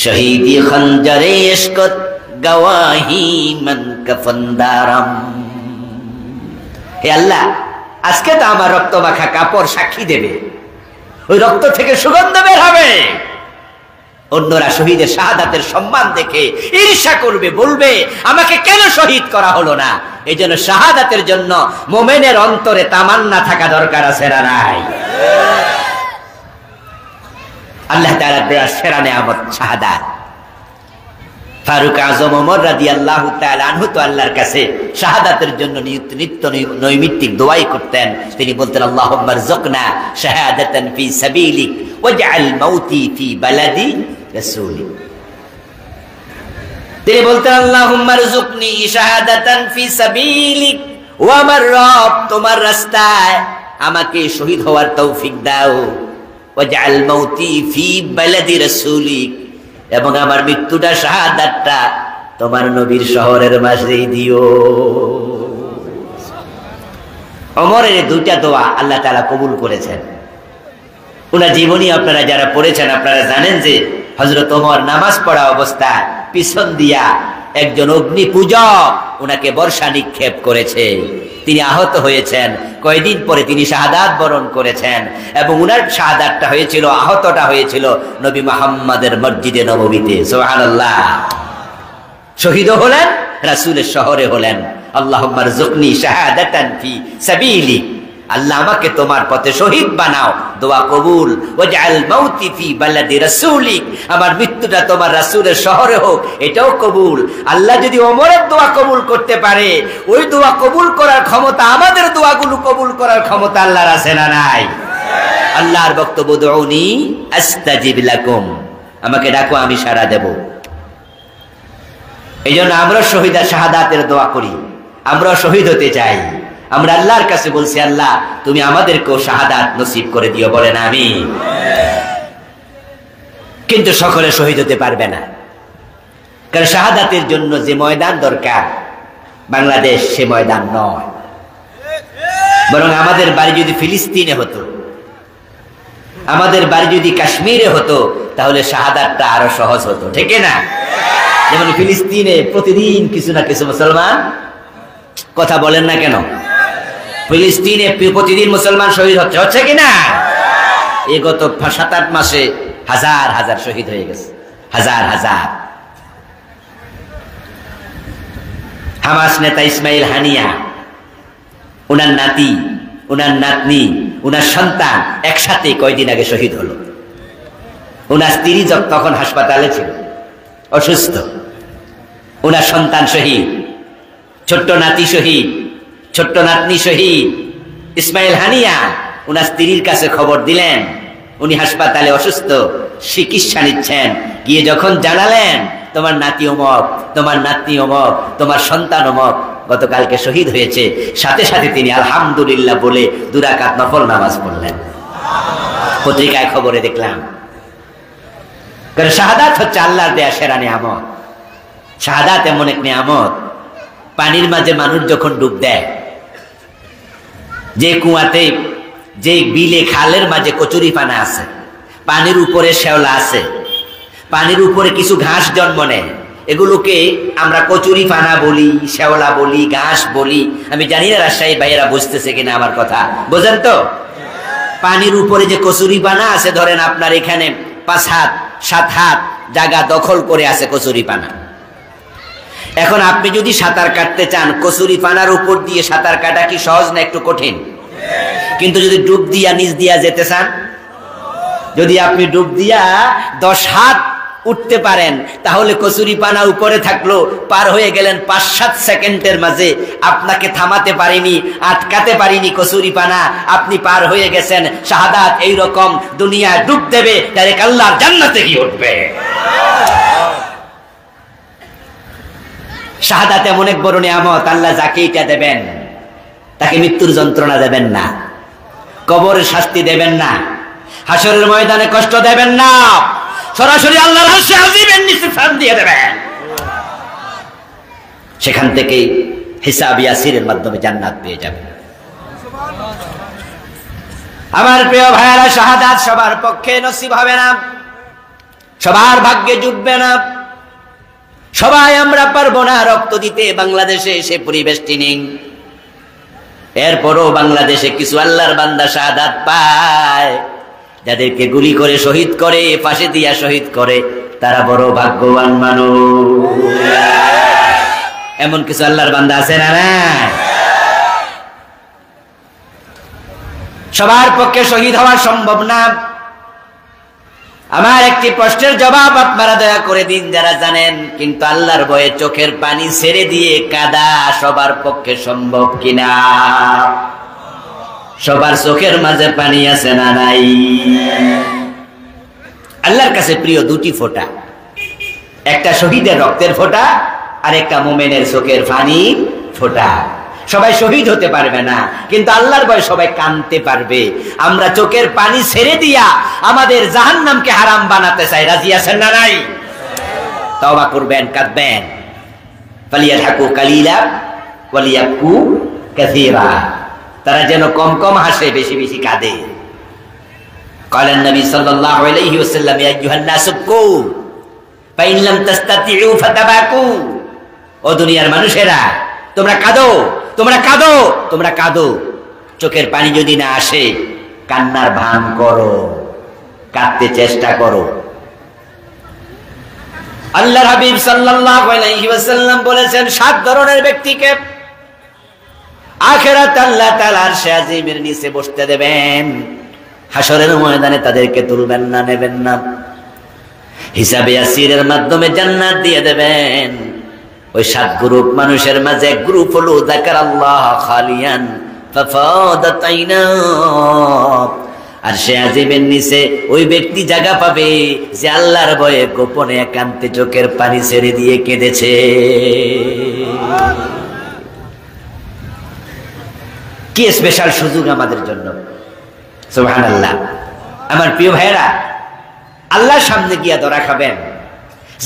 শহীদি খঞ্জরে ইশকত গওয়াহি মান কফনদারাম। হে আল্লাহ, আজকে তো আমার রক্তমাখা কাপড় সাক্ষী দেবে, ওই রক্ত থেকে সুগন্ধ বের হবে। অন্যরা শহীদের শাহাদাতের সম্মান দেখে ঈর্ষা করবে, বলবে আমাকে কেন শহীদ করা হলো না? এই জন্য শাহাদাতের জন্য মোমেনের অন্তরে তামান্না থাকা দরকার আছে না নাই? আল্লাহ তাআলার দেয়া সেরা নেয়ামত শাহাদাত। ফারুক আজম ওমর রাদিয়াল্লাহু তাআলা আনহু তো আল্লাহর কাছে শাহাদাতের জন্য নিত্য নৈমিত্তিক দোয়াই করতেন। তিনি বলতেন, আল্লাহুম্মা রযুকনা শাহাদাতান ফি সাবিলিক ওয়াজআল মাউতি ফি বালাদি রাসূলিক। তিনি বলতেন, আল্লাহুম্মা রযুকনি শাহাদাতান ফি সাবিলিক, ও আমার রব তোমার রাস্তায় আমাকে শহীদ হওয়ার তৌফিক দাও। ওয়াজআল মাউতি ফি বালাদি রাসূলিক, এবং আমার মৃত্যুটা, শাহাদাতটা তোমার নবীর শহরের মাঝেই দিও। ওমরের দুইটা দোয়া আল্লাহ তাআলা কবুল করেছেন। ওনার জীবনী আপনারা যারা পড়েছেন, আপনারা জানেন যে হযরত ওমর নামাজ পড়া অবস্থায় পিছন দিয়া একজন অগ্নি পূজক ওনাকে বর্ষা নিক্ষেপ করেছে। তিনি আহত হয়েছেন। কয়েকদিন পরে তিনি শাহাদাত বরণ করেছেন, এবং উনার শাহাদাতটা হয়েছিল, আহতটা হয়েছিল নবী মুহাম্মাদের মসজিদে নববীতে। সুবহানাল্লাহ। শহীদও হলেন, রাসূলের শহরে হলেন। আল্লাহুম্মা রযুকনি শাহাদাতান ফি সাবিলিক, আল্লাহ আমাকে তোমার পথে শহীদ বানাও, দোয়া কবুল। ওয়াজআল মাউতি ফি বালাদি রাসূলিক, আমার মৃত্যুটা তোমার রাসূলের শহরে হোক, এটাও কবুল। আল্লাহ যদি ওমরের দোয়া কবুল করতে পারে, ওই দোয়া কবুল করার ক্ষমতা, আমাদের দোয়াগুলো কবুল করার ক্ষমতা আল্লাহর আছে না নাই? আল্লাহর বক্তব্য, দুউনি আস্তাজিব লাকুম, আমাকে ডাকো আমি সাড়া দেব। এই জন্য আমরা শাহাদাতের দোয়া করি, আমরা শহীদ হতে চাই। আমরা আল্লাহর কাছে বলছি, আল্লাহ তুমি আমাদেরকেও শাহাদাত নসিব করে দিও, বলেন আমিন। কিন্তু সকলে শহীদ হতে পারবে না, কারণ শাহাদাতের জন্য যে ময়দান দরকার বাংলাদেশ সে ময়দান নয়। বরং আমাদের বাড়ি যদি ফিলিস্তিনে হতো, আমাদের বাড়ি যদি কাশ্মীরে হতো, তাহলে শাহাদাতটা আরো সহজ হতো, ঠিক না? যেমন ফিলিস্তিনে প্রতিদিন কিছু না কিছু মুসলমান, কথা বলেন না কেন? ফিলিস্তিনে প্রতিদিন মুসলমান শহীদ হচ্ছে কিনা? এই গত 7-8 মাসে হাজার হাজার শহীদ হয়ে গেছে, হাজার হাজার। হামাস নেতা ইসমাইল হানিয়া, উনার নাতি, উনার নাতনি, উনার সন্তান একসাথে কয়দিন আগে শহীদ হলো। উনার স্ত্রী তখন হাসপাতালে ছিল, অসুস্থ। উনার সন্তান শহীদ, ছোট্ট নাতি শহীদ, ছোট্ট নাতনি শহীদ। ইসমাইল হানিয়া উনার স্ত্রীর কাছে খবর দিলেন, উনি হাসপাতালে অসুস্থ, চিকিৎসা নিচ্ছেন। গিয়ে যখন জানালেন, তোমার নাতি অমক, তোমার নাতনি অমক, তোমার সন্তান অমক গতকালকে শহীদ হয়েছে, সাথে সাথে তিনি আলহামদুলিল্লাহ বলে 2 রাকাত নফল নামাজ পড়লেন। পত্রিকায় খবরে দেখলাম। কারণ শাহাদাত হচ্ছে আল্লাহর দেয়া সেরা নিয়ামত। শাহাদাত এমন এক নিয়ামত, পানির মাঝে মানুষ যখন ডুব দেয়, যে কুয়াতে, যে বিলে, খালের মাঝে কচুরি পানা আছে, পানির উপরে শ্যাওলা আছে, পানির উপরে কিছু ঘাস জন্ম নেয়, এগুলোকে আমরা কচুরি পানা বলি, শ্যাওলা বলি, ঘাস বলি। আমি জানি না রাজশাহী ভাইয়েরা বুঝতেছে কিনা আমার কথা, বোঝেন তো? পানির উপরে যে কচুরিপানা আছে, ধরেন আপনার এখানে 5 হাত 7 হাত জায়গা দখল করে আছে কচুরিপানা। এখন আপনি যদি সাঁতার কাটতে চান, কচুরিপানার উপর দিয়ে সাঁতার কাটা কি সহজ না একটু কঠিন? কিন্তু যদি ডুব দিয়া নিচ দিয়া যেতে চান, যদি আপনি ডুব দিয়া 10 হাত উঠতে পারেন, তাহলে কচুরিপানা উপরে থাকলো, পার হয়ে গেলেন 5-7 সেকেন্ডের মাঝে, আপনাকে থামাতে পারিনি, আটকাতে পারিনি কচুরিপানা, আপনি পার হয়ে গেছেন। শাহাদাত এইরকম, দুনিয়া ডুব দেবে, ডাইরেক্ট আল্লাহর জান্নাতে গিয়ে উঠবে। শাহাদাত এমন এক বড় নিয়ামত, আল্লাহ যাকে এটা দেবেন তাকে মৃত্যুর যন্ত্রণা দেবেন না, কবরের শাস্তি দেবেন না, হাসরের ময়দানে কষ্ট দেবেন না, সরাসরি আল্লাহর আরশে আজিমের নিচে স্থান দিয়ে দেবেন। সেখান থেকে হিসাব ইয়াসিরের মাধ্যমে জান্নাত পেয়ে যাবেন। আমার প্রিয় ভাইয়েরা, শাহাদাত সবার পক্ষে নসিব হবে না, সবার ভাগ্যে জুটবে না, সবাই আমরা পারবো না রক্ত দিতে। বাংলাদেশে সে পরিবেশটি নেই, এরপরও বাংলাদেশে কিছু আল্লাহর বান্দা শাহাদাত পায়, যাদেরকে গুলি করে শহীদ করে, ফাঁসি দিয়া শহীদ করে, তারা বড় ভাগ্যবান মানুষ। এমন কিছু আল্লাহর বান্দা আছে না? না, সবার পক্ষে শহীদ হওয়া সম্ভব না। আমার একটি প্রশ্নের জবাব আপনারা দয়া করে দিন, যারা জানেন। কিন্তু আল্লাহর ভয়ে চোখের পানি ছেড়ে দিয়ে কাঁদা সবার পক্ষে সম্ভব কিনা? সবার চোখের মাঝে পানি আছে না নাই? আল্লাহর কাছে প্রিয় দুটি ফোঁটা, একটা শহীদের রক্তের ফোঁটা, আর একটা মুমিনের চোখের পানি ফোঁটা। সবাই শহীদ হতে পারবে না, কিন্তু আল্লাহর ভয়ে সবাই কাঁদতে পারবে। আমরা চোখের পানি ছেড়ে দিয়া আমাদের জাহান্নামকে হারাম বানাতে চাই, রাজি আছেন না নাই? তওবা করবেন, কাঁদবেন। ফালিয়াদহাকু কালিলা ওয়ালিয়াবকু কাসীরা, তারা যেন কম কম হাসে, বেশি বেশি কাঁদে। ক্বালান নবী সাল্লাল্লাহু আলাইহি ওয়াসাল্লাম, ইয়া আইয়ুহান নাস ইবকু ফাইন লাম তাসতাতিউ ফাতাবাকু। ও দুনিয়ার মানুষেরা, তোমরা কাঁদো, তোমরা কাঁদো, তোমরা কাঁদো। চোখের পানি যদি না আসে, কান্নার ভান করো, কাঁদতে চেষ্টা করো। আল্লাহর হাবিব সাল্লাল্লাহু আলাইহি ওয়াসাল্লাম বলেছেন, 7 ধরনের ব্যক্তিকে আখিরাতে আল্লাহ তাআলা আরশে আজিমের নিচে বসতে দেবেন। হাসরের ময়দানে তাদেরকে তুলবেন না, নেবেন না, হিসাবে ইয়াসিরের মাধ্যমে জান্নাত দিয়ে দেবেন। ওই 7 গ্রুপ মানুষের মাঝে এক গ্রুপ হলো যাকারাল্লাহ খালিয়ান ফাফাদাত আইনা। আরশে আজিমের নিচে ওই ব্যক্তি জায়গা পাবে যে আল্লাহর ভয়ে গোপনে একান্তে চোখের পানি ছেড়ে দিয়ে কেঁদেছে। কি স্পেশাল সুযোগ আমাদের জন্য, সুবহানাল্লাহ। আমার প্রিয় ভাইয়েরা, আল্লাহর সামনে গিয়া ধরা খাবেন,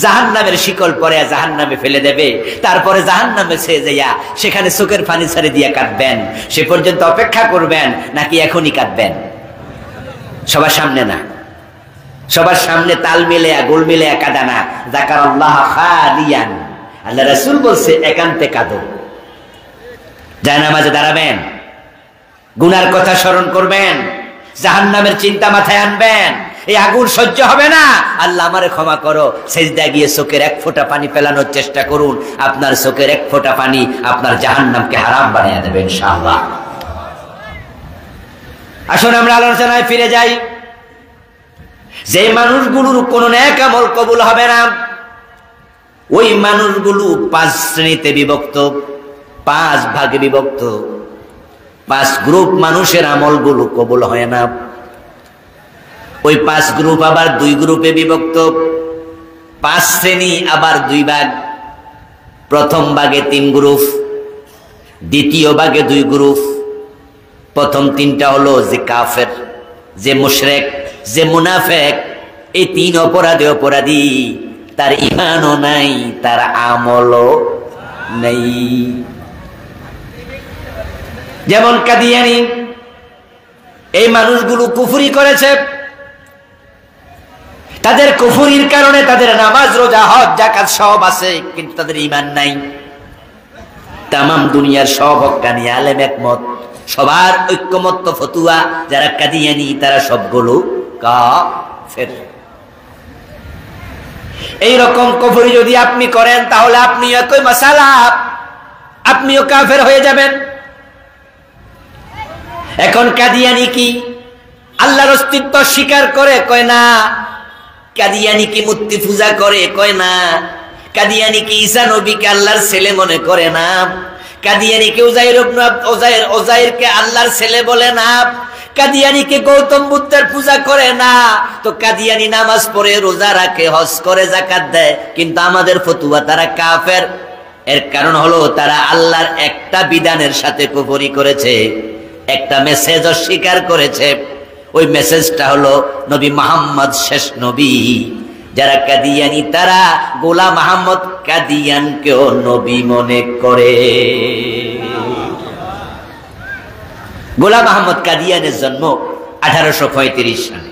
জাহান্নামের শিকল পরে জাহান্নামে ফেলে দেবে, তারপরে জাহান্নামে ছেড়ে যাইয়া সেখানে চোখের পানি ছেড়ে দিয়ে কাঁদবেন। সে পর্যন্ত অপেক্ষা করবেন নাকি এখনই কাঁদবেন? সবার সামনে না, সবার সামনে তাল মিলে গোল মিলে কাঁদা না। যাকারাল্লাহ খালিয়ান, আল্লাহ রাসূল বলছে একান্তে কাঁদো। জায়নামাজে দাঁড়াবেন, গুনার কথা স্মরণ করবেন, জাহান্নামের চিন্তা মাথায় আনবেন। এই আগুন সহ্য হবে না, আল্লাহ আমারে ক্ষমা করো। সেজদায় গিয়ে চোখের 1 ফোঁটা পানি ফেলানোর চেষ্টা করুন, আপনার চোখের 1 ফোঁটা পানি আপনার জাহান্নামকে হারাম বানিয়ে দেবে ইনশাআল্লাহ। আসুন আমরা আলোচনায় ফিরে যাই। যে মানুষগুলোর কোন নেক আমল কবুল হবে না, ওই মানুষগুলো 5 শ্রেণীতে বিভক্ত, 5 ভাগে বিভক্ত। 5 গ্রুপ মানুষের আমলগুলো কবুল হয় না। ওই 5 গ্রুপ আবার 2 গ্রুপে বিভক্ত। 5 শ্রেণী আবার 2 ভাগ। প্রথম ভাগে 3 গ্রুপ, দ্বিতীয় ভাগে 2 গ্রুপ। প্রথম 3টা হলো যে কাফের, যে মুশরিক, যে মুনাফিক। এই 3 অপরাধী, তার ঈমানও নাই, তার আমলও নাই। যেমন কাদিয়ানী, এই মানুষগুলো কুফরি করেছে। তাদের কুফরির কারণে তাদের নামাজ, রোজা, হজ, যাকাত সব আছে, কিন্তু তাদের ঈমান নাই। তামাম দুনিয়ার সব হক্কানি আলেম একমত, সবার ঐক্যমত্য ফতুয়া যারা কাদিয়ানি তারা সবগুলো কাফের। এইরকম কুফরি যদি আপনি করেন তাহলে আপনি একই মাসালা, আপনিও কাফের হয়ে যাবেন। এখন কাদিয়ানি কি আল্লাহর অস্তিত্ব স্বীকার করে? কয় না। কাদিয়ানি কি মূর্তি পূজা করে? কয় না। কাদিয়ানি কি ঈসা নবীকে আল্লাহর ছেলে মনে করে না। কাদিয়ানি কি ওজাইরকে আল্লাহর ছেলে বলে না। কাদিয়ানি কি গৌতম বুদ্ধের পূজা করে না। তো কাদিয়ানি নামাজ পড়ে, রোজা রাখে, হজ করে, যাকাত দেয়, কিন্তু আমাদের ফতুয়া তারা কাফের। এর কারণ হলো তারা আল্লাহর একটা বিধানের সাথে কুফরি করেছে, একটা মেসেজ অস্বীকার করেছে। ওই মেসেজটা হলো নবী মুহাম্মদ শেষ নবী। যারা কাদিয়ানি তারা গোলাম আহমদ কাদিয়ানকেও নবী মনে করে। গোলাম আহমদ কাদিয়ানের জন্ম 1835 সালে,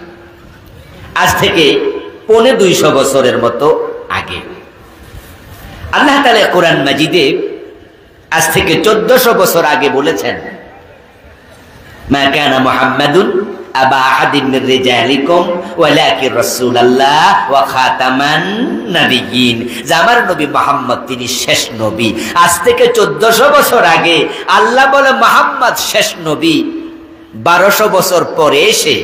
আজ থেকে 250 বছরের মতো আগে। আল্লাহ তাআলা কোরআন মাজিদে আজ থেকে 1400 বছর আগে বলেছেন, মা কানা মুহাম্মাদুন আবা আহাদিন মির রিজালিকুম ওয়ালাকিন রাসূলুল্লাহ ওয়া খাতামান নাবিয়্যিন। যে আমার নবী মুহাম্মদ তিনি শেষ নবী। আজ থেকে 1400 বছর আগে আল্লাহ বলে মুহাম্মদ শেষ নবী। 1200 বছর পরে এসে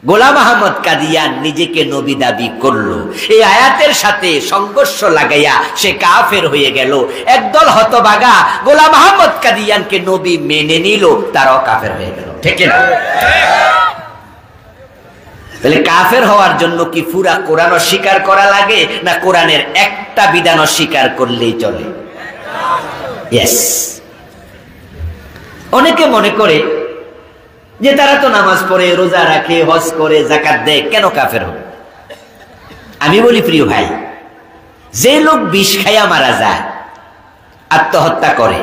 গোলাম আহমদ কাদিয়ান নিজেকে নবী দাবি করলো। এই আয়াতের সাথে সংঘর্ষ লাগাইয়া সে কাফের হয়ে গেল। একদল হতভাগা গোলাম আহমদ কাদিয়ানকে নবী মেনে নিল, তারাও কাফের হয়ে গেল। ঠিক না? তাহলে কাফের হওয়ার জন্য কি পুরা কোরআন অস্বীকার করা লাগে, না কোরআনের একটা বিধান অস্বীকার করলেই চলে? ইয়েস। অনেকে মনে করে যে তারা তো নামাজ পড়ে, রোজা রাখে, হজ করে, যাকাত দেয়, কেন কাফের হবে? আমি বলি প্রিয় ভাই, যে লোক বিষ খাইয়া মারা যায়, আত্মহত্যা করে,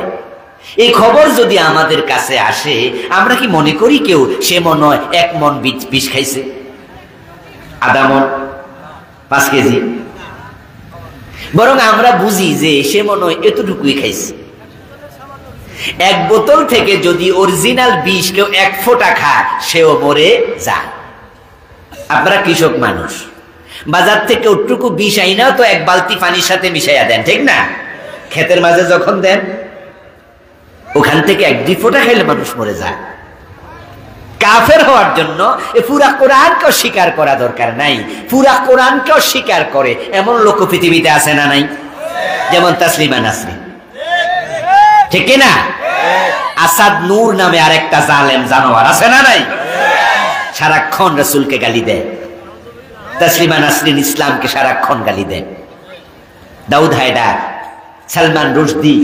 এই খবর যদি আমাদের কাছে আসে, আমরা কি মনে করি কেউ সে মনে হয় 1 মণ বিষ খাইছে, আধা মণ, 5 কেজি? বরং আমরা বুঝি যে সে মনে হয় এতটুকুই খাইছে। 1 বোতল থেকে যদি অরিজিনাল বিষ কেউ 1 ফোঁটা খায়, সেও মরে যায়। আপনারা কৃষক মানুষ, বাজার থেকে ওটুকু বিষ আইনাও তো 1 বালতি পানির সাথে মিশাইয়া দেন, ঠিক না? ক্ষেতের মাঝে যখন দেন, ওখান থেকে 1-2 ফোঁটা খাইলে মানুষ মরে যায়। কাফের হওয়ার জন্য পুরা কোরআনকে স্বীকার করা দরকার নাই। পুরা কোরআনকে স্বীকার করে এমন লোক পৃথিবীতে আছে না নাই? যেমন তাসলিমা নাসরিন, ঠিক না? আসাদ নূর নামে আরেকটা জালেম জানোয়ার আছে না নাই? সারাক্ষণ রাসূলকে গালি দেয়। তাসলিমা নাসরিন ইসলামকে সারাক্ষণ গালি দেয়। দাউদ হায়দার, সালমান রুশদি,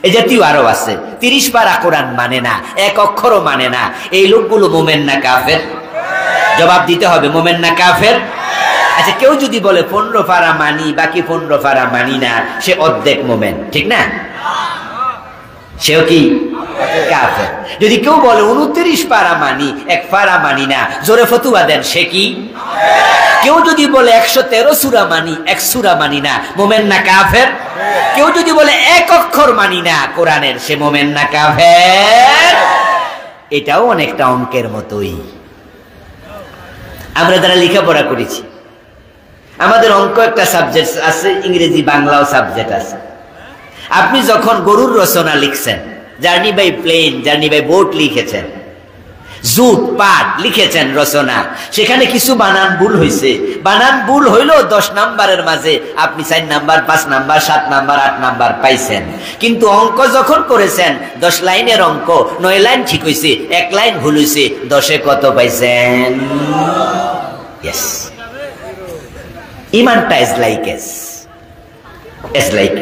এই জাতীয় আরো আছে। 30 পারা কোরআন মানে না, 1 অক্ষরও মানে না। এই লোকগুলো মোমেন না কাফের? জবাব দিতে হবে, মোমেন না কাফের? আচ্ছা, কেউ যদি বলে 15 পারা মানি, বাকি 15 পারা মানি না, সে অর্ধেক মোমেন, ঠিক না? সেও কি কাফের? যদি কেউ বলে 29 পারা মানি, 1 পারা মানি না, জোরে ফতুয়া দেন, সে কি? কেউ যদি বলে 113 সূরা মানি, 1 সূরা মানি না, মোমেন না কাফের? কেউ যদি বলে 1 অক্ষর মানি না কোরআনের, সে মোমেন না কাফের? এটাও অনেকটা অঙ্কের মতোই। আমরা যারা লেখাপড়া করেছি, আমাদের অঙ্ক একটা সাবজেক্ট আছে, ইংরেজি বাংলাও সাবজেক্ট আছে। আপনি যখন গরুর রচনা লিখছেন, journey by plane, journey by boat লিখেছেন, জুট পাট লিখেছেন রচনা, সেখানে কিছু বানান ভুল হয়েছে। বানান ভুল হইলেও 10 নাম্বারের মাঝে আপনি 4 নাম্বার, 5 নাম্বার, 7 নাম্বার, 8 নাম্বার পাইছেন। কিন্তু অঙ্ক যখন করেছেন, 10 লাইনের অঙ্ক, 9 লাইন ঠিক হয়েছে, 1 লাইন ভুল হয়েছে, 10-এ কত পাইছেন? ইয়েস। ইমানটা ইজ লাইক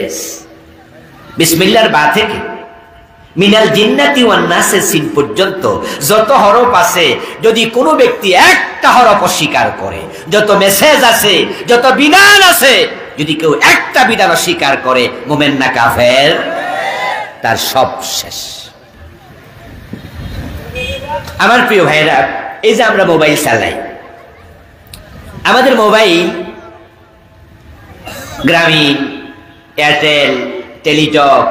এস। বিসমিল্লাহর বা থেকে মিনাল জিন্নাতি ওয়ান নাসের সিন পর্যন্ত যত হরফ আছে, যদি কোনো ব্যক্তি একটা হরফ অস্বীকার করে, যত মেসেজ আছে, যত বিধান আছে, যদি কেউ একটা বিধান অস্বীকার করে, মুমিন না কাফের? তার সব শেষ। আমার প্রিয় ভাইরা, এই যে আমরা মোবাইল চালাই, আমাদের মোবাইল গ্রামীণ, এয়ারটেল, টেলিটক,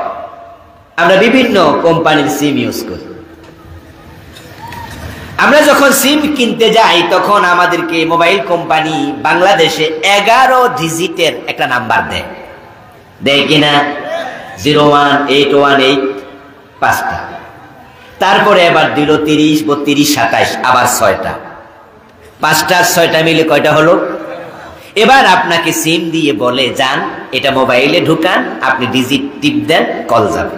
আমরা বিভিন্ন কোম্পানির সিম ইউজ করি। আমরা যখন সিম কিনতে যাই তখন আমাদেরকে মোবাইল কোম্পানি বাংলাদেশে 11 ডিজিটের একটা নাম্বার দেয় কিনা? 018118 5টা, তারপরে এবার দিল 30, 32, 27, আবার 6টা, 5টা 6টা মিলে কয়টা হলো? এবার আপনাকে সিম দিয়ে বলে যান এটা মোবাইলে ঢুকান, আপনি ডিজিট টিপ দেন, কল যাবে।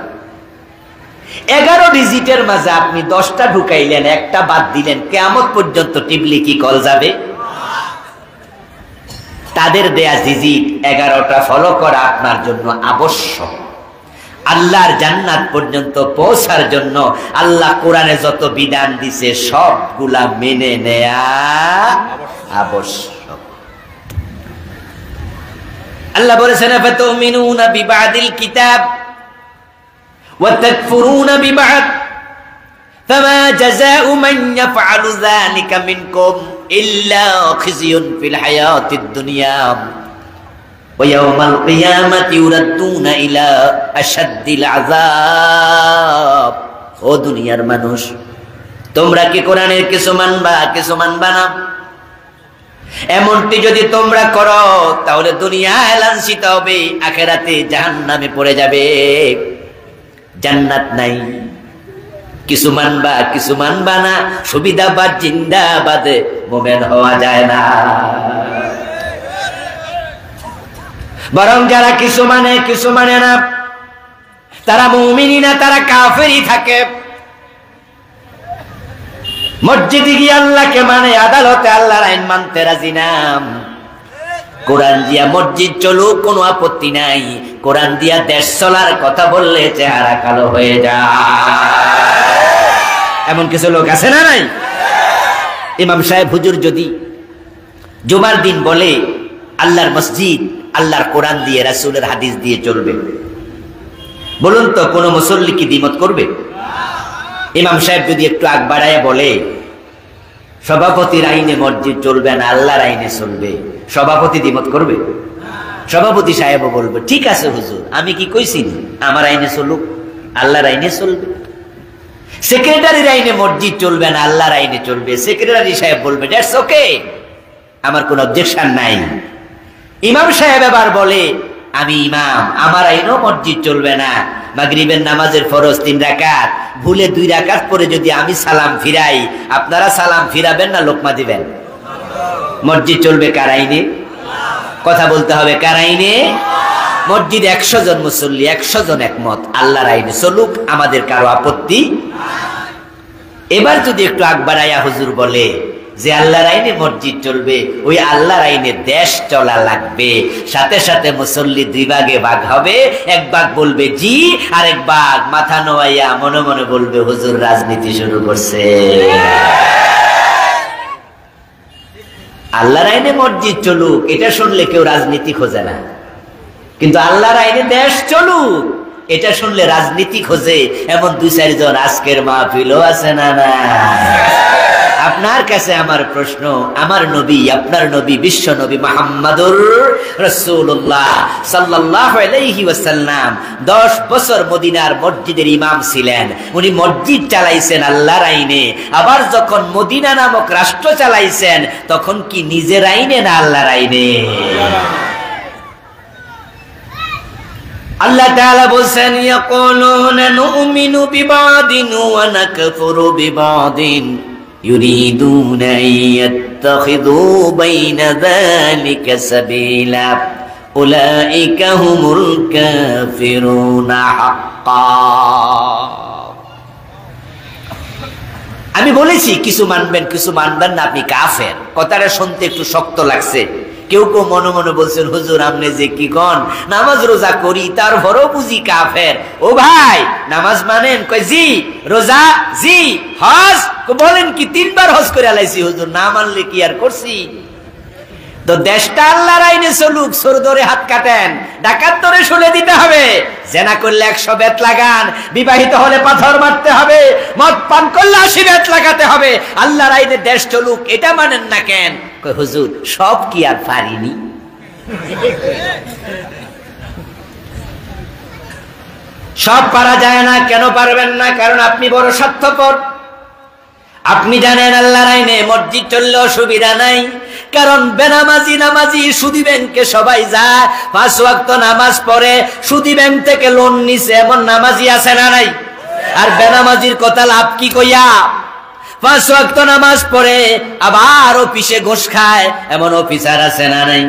11 ডিজিটের মাঝে আপনি 10টা ঢুকাইলেন, একটা বাদ দিলেন, কিয়ামত পর্যন্ত টিপলে কি কল যাবে? তাদের দেয়া ডিজিট 11টা ফলো করা আপনার জন্য আবশ্যক। আল্লাহর জান্নাত পর্যন্ত পৌঁছার জন্য আল্লাহ কোরআনে যত বিধান দিছে সবগুলা মেনে নেয়া আবশ্যক। আল্লাহ বলেছেন ফাতুমিনুনা বিবাদিল কিতাব ওয়া তাকফুরুনা বিবাদ ফামা জাযাউ মান ইয়াফআলু যালিকা মিনকুম ইল্লা খিজিয়ুন ফিল হায়াতিদ দুনিয়া ওয়া ইয়াওমাল কিয়ামাতি ইউরাদ্দুনা ইলা আশাদ্দিল আযাব। ও দুনিয়ার মানুষ, তোমরা কি কোরআনের কিছু মানবা না? এমনটি যদি তোমরা করো তাহলে দুনিয়ায় লাঞ্ছিত হবে, আখিরাতে জাহান্নামে পড়ে যাবে, জান্নাত নাই। কিছু মানবা না, সুবিধাবাদ জিন্দাবাদে মুমিন হওয়া যায় না। বরং যারা কিছু মানে না তারা মুমিনই না, তারা কাফেরই থাকে। মসজিদে গিয়ে আল্লাহকে মানে, আদালতে আল্লাহর আইন মানতে রাজি না। কোরআন দিয়া মসজিদ চলুক কোনো আপত্তি নাই, কোরআন দিয়া দেশ চলার কথা বললে চেহারা কালো হয়ে যায়। এমন কিছু লোক আছে না নাই? ইমাম সাহেব হুজুর যদি জুমার দিন বলে আল্লাহর মসজিদ আল্লাহর কোরআন দিয়ে রাসূলের হাদিস দিয়ে চলবে, বলুন তো কোন মুসল্লি কি দ্বিমত করবে? ইমাম সাহেব যদি একটু আগ বাড়ায় বলে সভাপতির আইনে মসজিদ চলবে না, আল্লাহর আইনে চলবে, সভাপতি দ্বিমত করবে? সভাপতি সাহেবও বলবে ঠিক আছে হুজুর, আমি কি কইছি আমার আইনে চলুক, আল্লাহর আইনে চলবে। সেক্রেটারির আইনে মসজিদ চলবে না, আল্লাহর আইনে চলবে, সেক্রেটারি সাহেব বলবে দ্যাটস ওকে, আমার কোনো অবজেকশন নাই। ইমাম সাহেব এবার বলে আমি ইমাম, আমার আইনও মসজিদ চলবে না, মাগরিবের নামাজের ফরজ 3 রাকাত, ভুলে 2 রাকাত পরে যদি আমি সালাম ফিরাই, আপনারা সালাম ফিরাবেন না লোকমা দিবেন? মসজিদ চলবে কার আইনে? কথা বলতে হবে কার আইনে? মসজিদ 100 জন মুসল্লি, 100 জন একমত, আল্লাহর আইনে চলুক, আমাদের কারো আপত্তি। এবার যদি একটু আগ বাড়াইয়া হুজুর বলে যে আল্লাহর আইনে মসজিদ চলবে, ওই আল্লাহর আইনে দেশ চলা লাগবে, সাথে সাথে মুসল্লি 2 ভাগে ভাগ হবে, 1 ভাগ বলবে জি, আর 1 ভাগ মাথা নোয়াইয়া মনে মনে বলবে হুজুর রাজনীতি শুরু করছে। আল্লাহর আইনে মসজিদ চলুক এটা শুনলে কেউ রাজনীতি খোঁজে না, কিন্তু আল্লাহর আইনে দেশ চলুক এটা শুনলে রাজনীতি খোঁজে। এমন 2-4 জন আজকের মাহফিলও আছে না? না। আপনার কাছে আমার প্রশ্ন, আমার নবী, আপনার নবী, বিশ্ব নবী মুহাম্মদুর রাসূলুল্লাহ সাল্লাল্লাহু আলাইহি ওয়াসাল্লাম 10 বছর মদিনার মসজিদের ইমাম ছিলেন। উনি মসজিদ চালাইছেন আল্লাহর আইনে, আবার যখন মদিনা নামক রাষ্ট্র চালাইছেন তখন কি নিজের আইনে না আল্লাহর আইনে? আল্লাহ তাআলা বলেন ইয়াকুলুনা নুমিনু বিবাদিন ওয়া নাকফুরু বিবাদিন ইউরিদুনা ইয়াত্তাখিযু বাইনা যালিকা সাবিলা উলাইকা হুমুল কাফিরুনা হাক্কা। আমি বলেছি কিছু মানবেন কিছু মানবেন না, আপনি কাফের। কথাটা শুনতে একটু শক্ত লাগছে। কেউ কেউ মনে মনে বলছেন হুজুর আপনি যে কি কোন, নামাজ রোজা করি তারপরও বুঝি কাফের। ও ভাই নামাজ মানেন? কই জি। রোজা জি। হজ বলেন কি 3 বার হজ করে আলাইছি হুজুর, না মানলে কি আর করছি? তো দেশটা আল্লাহর আইনে চলুক, চোর ধরে হাত কাটেন, ডাকাত ধরে শুলে দিতে হবে, জেনা করলে 100 বেত লাগান, বিবাহিত হলে পাথর মারতে হবে, মদ পান করলে 80 বেত লাগাতে হবে, আল্লাহর আইনে দেশ চলুক, এটা মানেন না কেন? কই হুজুর সব কি আর পারিনি? সব পারা যায় না। কেন পারবেন না? কারণ আপনি বড় স্বার্থপর, আপনি জানেন আল্লাহর আইনে মসজিদ চললেও সুবিধা নাই, কারণ বেনামাজি নামাজি সুদী ব্যাংকে সবাই যায়, 5 ওয়াক্ত নামাজ পড়ে, সুদী ব্যাংক থেকে লোন নিছে এমন নামাজি আছে না নাই? আর বেনামাজির কথা লাভ কি কইয়া? 5 ওয়াক্ত নামাজ পড়ে আবার অফিসে ঘুষ খায় এমন অফিসার আছে না নাই?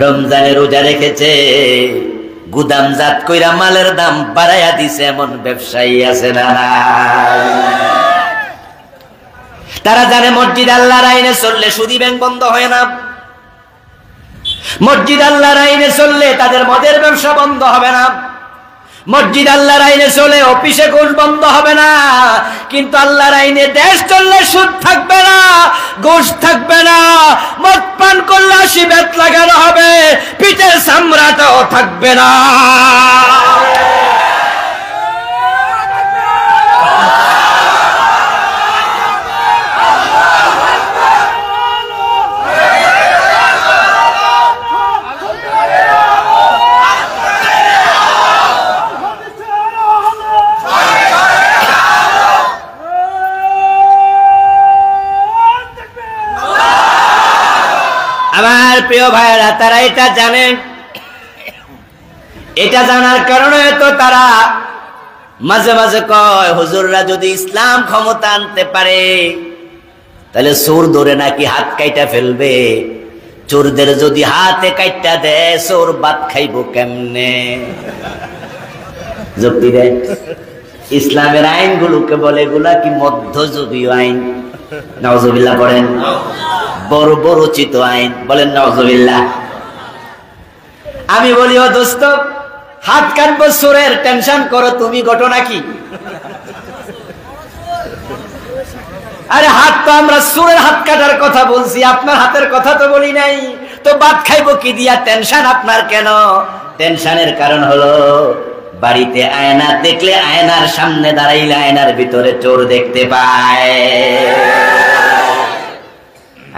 রমজানে রোজা রেখেছে, গুদামজাত কইরা মালের দাম বাড়াইয়া দিছে এমন ব্যবসায়ী আছে না নাই? তারা জানে মসজিদ আল্লাহর আইনে চললে সুদী ব্যাংক বন্ধ হয় না, মসজিদ আল্লাহর আইনে চললে তাদের মদের ব্যবসা বন্ধ হবে না, মসজিদ আল্লাহর আইনে চলে অফিসে ঘুষ বন্ধ হবে না। কিন্তু আল্লাহর আইনে দেশ চললে সুদ থাকবে না, ঘুষ থাকবে না, মদ পান করলে 80 বেত লাগানো হবে, পিঠের চামড়াটাও থাকবে না। আমার প্রিয় ভাইরা, তারা এটা জানেন, এটা জানার কারণে তো তারা মাঝে মাঝে কয় হুজুররা যদি ইসলাম ক্ষমতা আনতে পারে তাহলে চোর ধরে নাকি হাত কাইটা ফেলবে, চোরদের যদি হাতে কাইটা দেয় চোর ভাত খাইব কেমনে? যুক্তি দেয়। ইসলামের আইনগুলোকে বলে এগুলা কি মধ্যযুগীয় আইন? নাউজুবিল্লাহ পড়েন। বড় বড়চিত আইন, বলেন নাউজুবিল্লাহ। আমি বলি ও দোস্ত, হাত কাটবো চোরের টেনশন করো তুমি, ঘটনা কি? আরে হাত তো আমরা চোরের হাত কাটার কথা বলছি, আপনার হাতের কথা তো বলি নাই। তো ভাত খাইবো কি দিয়া টেনশন আপনার কেন? টেনশনের কারণ হলো বাড়িতে আয়না দেখলে আয়নার সামনে দাঁড়াইলে আয়নার ভিতরে চোর দেখতে পায়।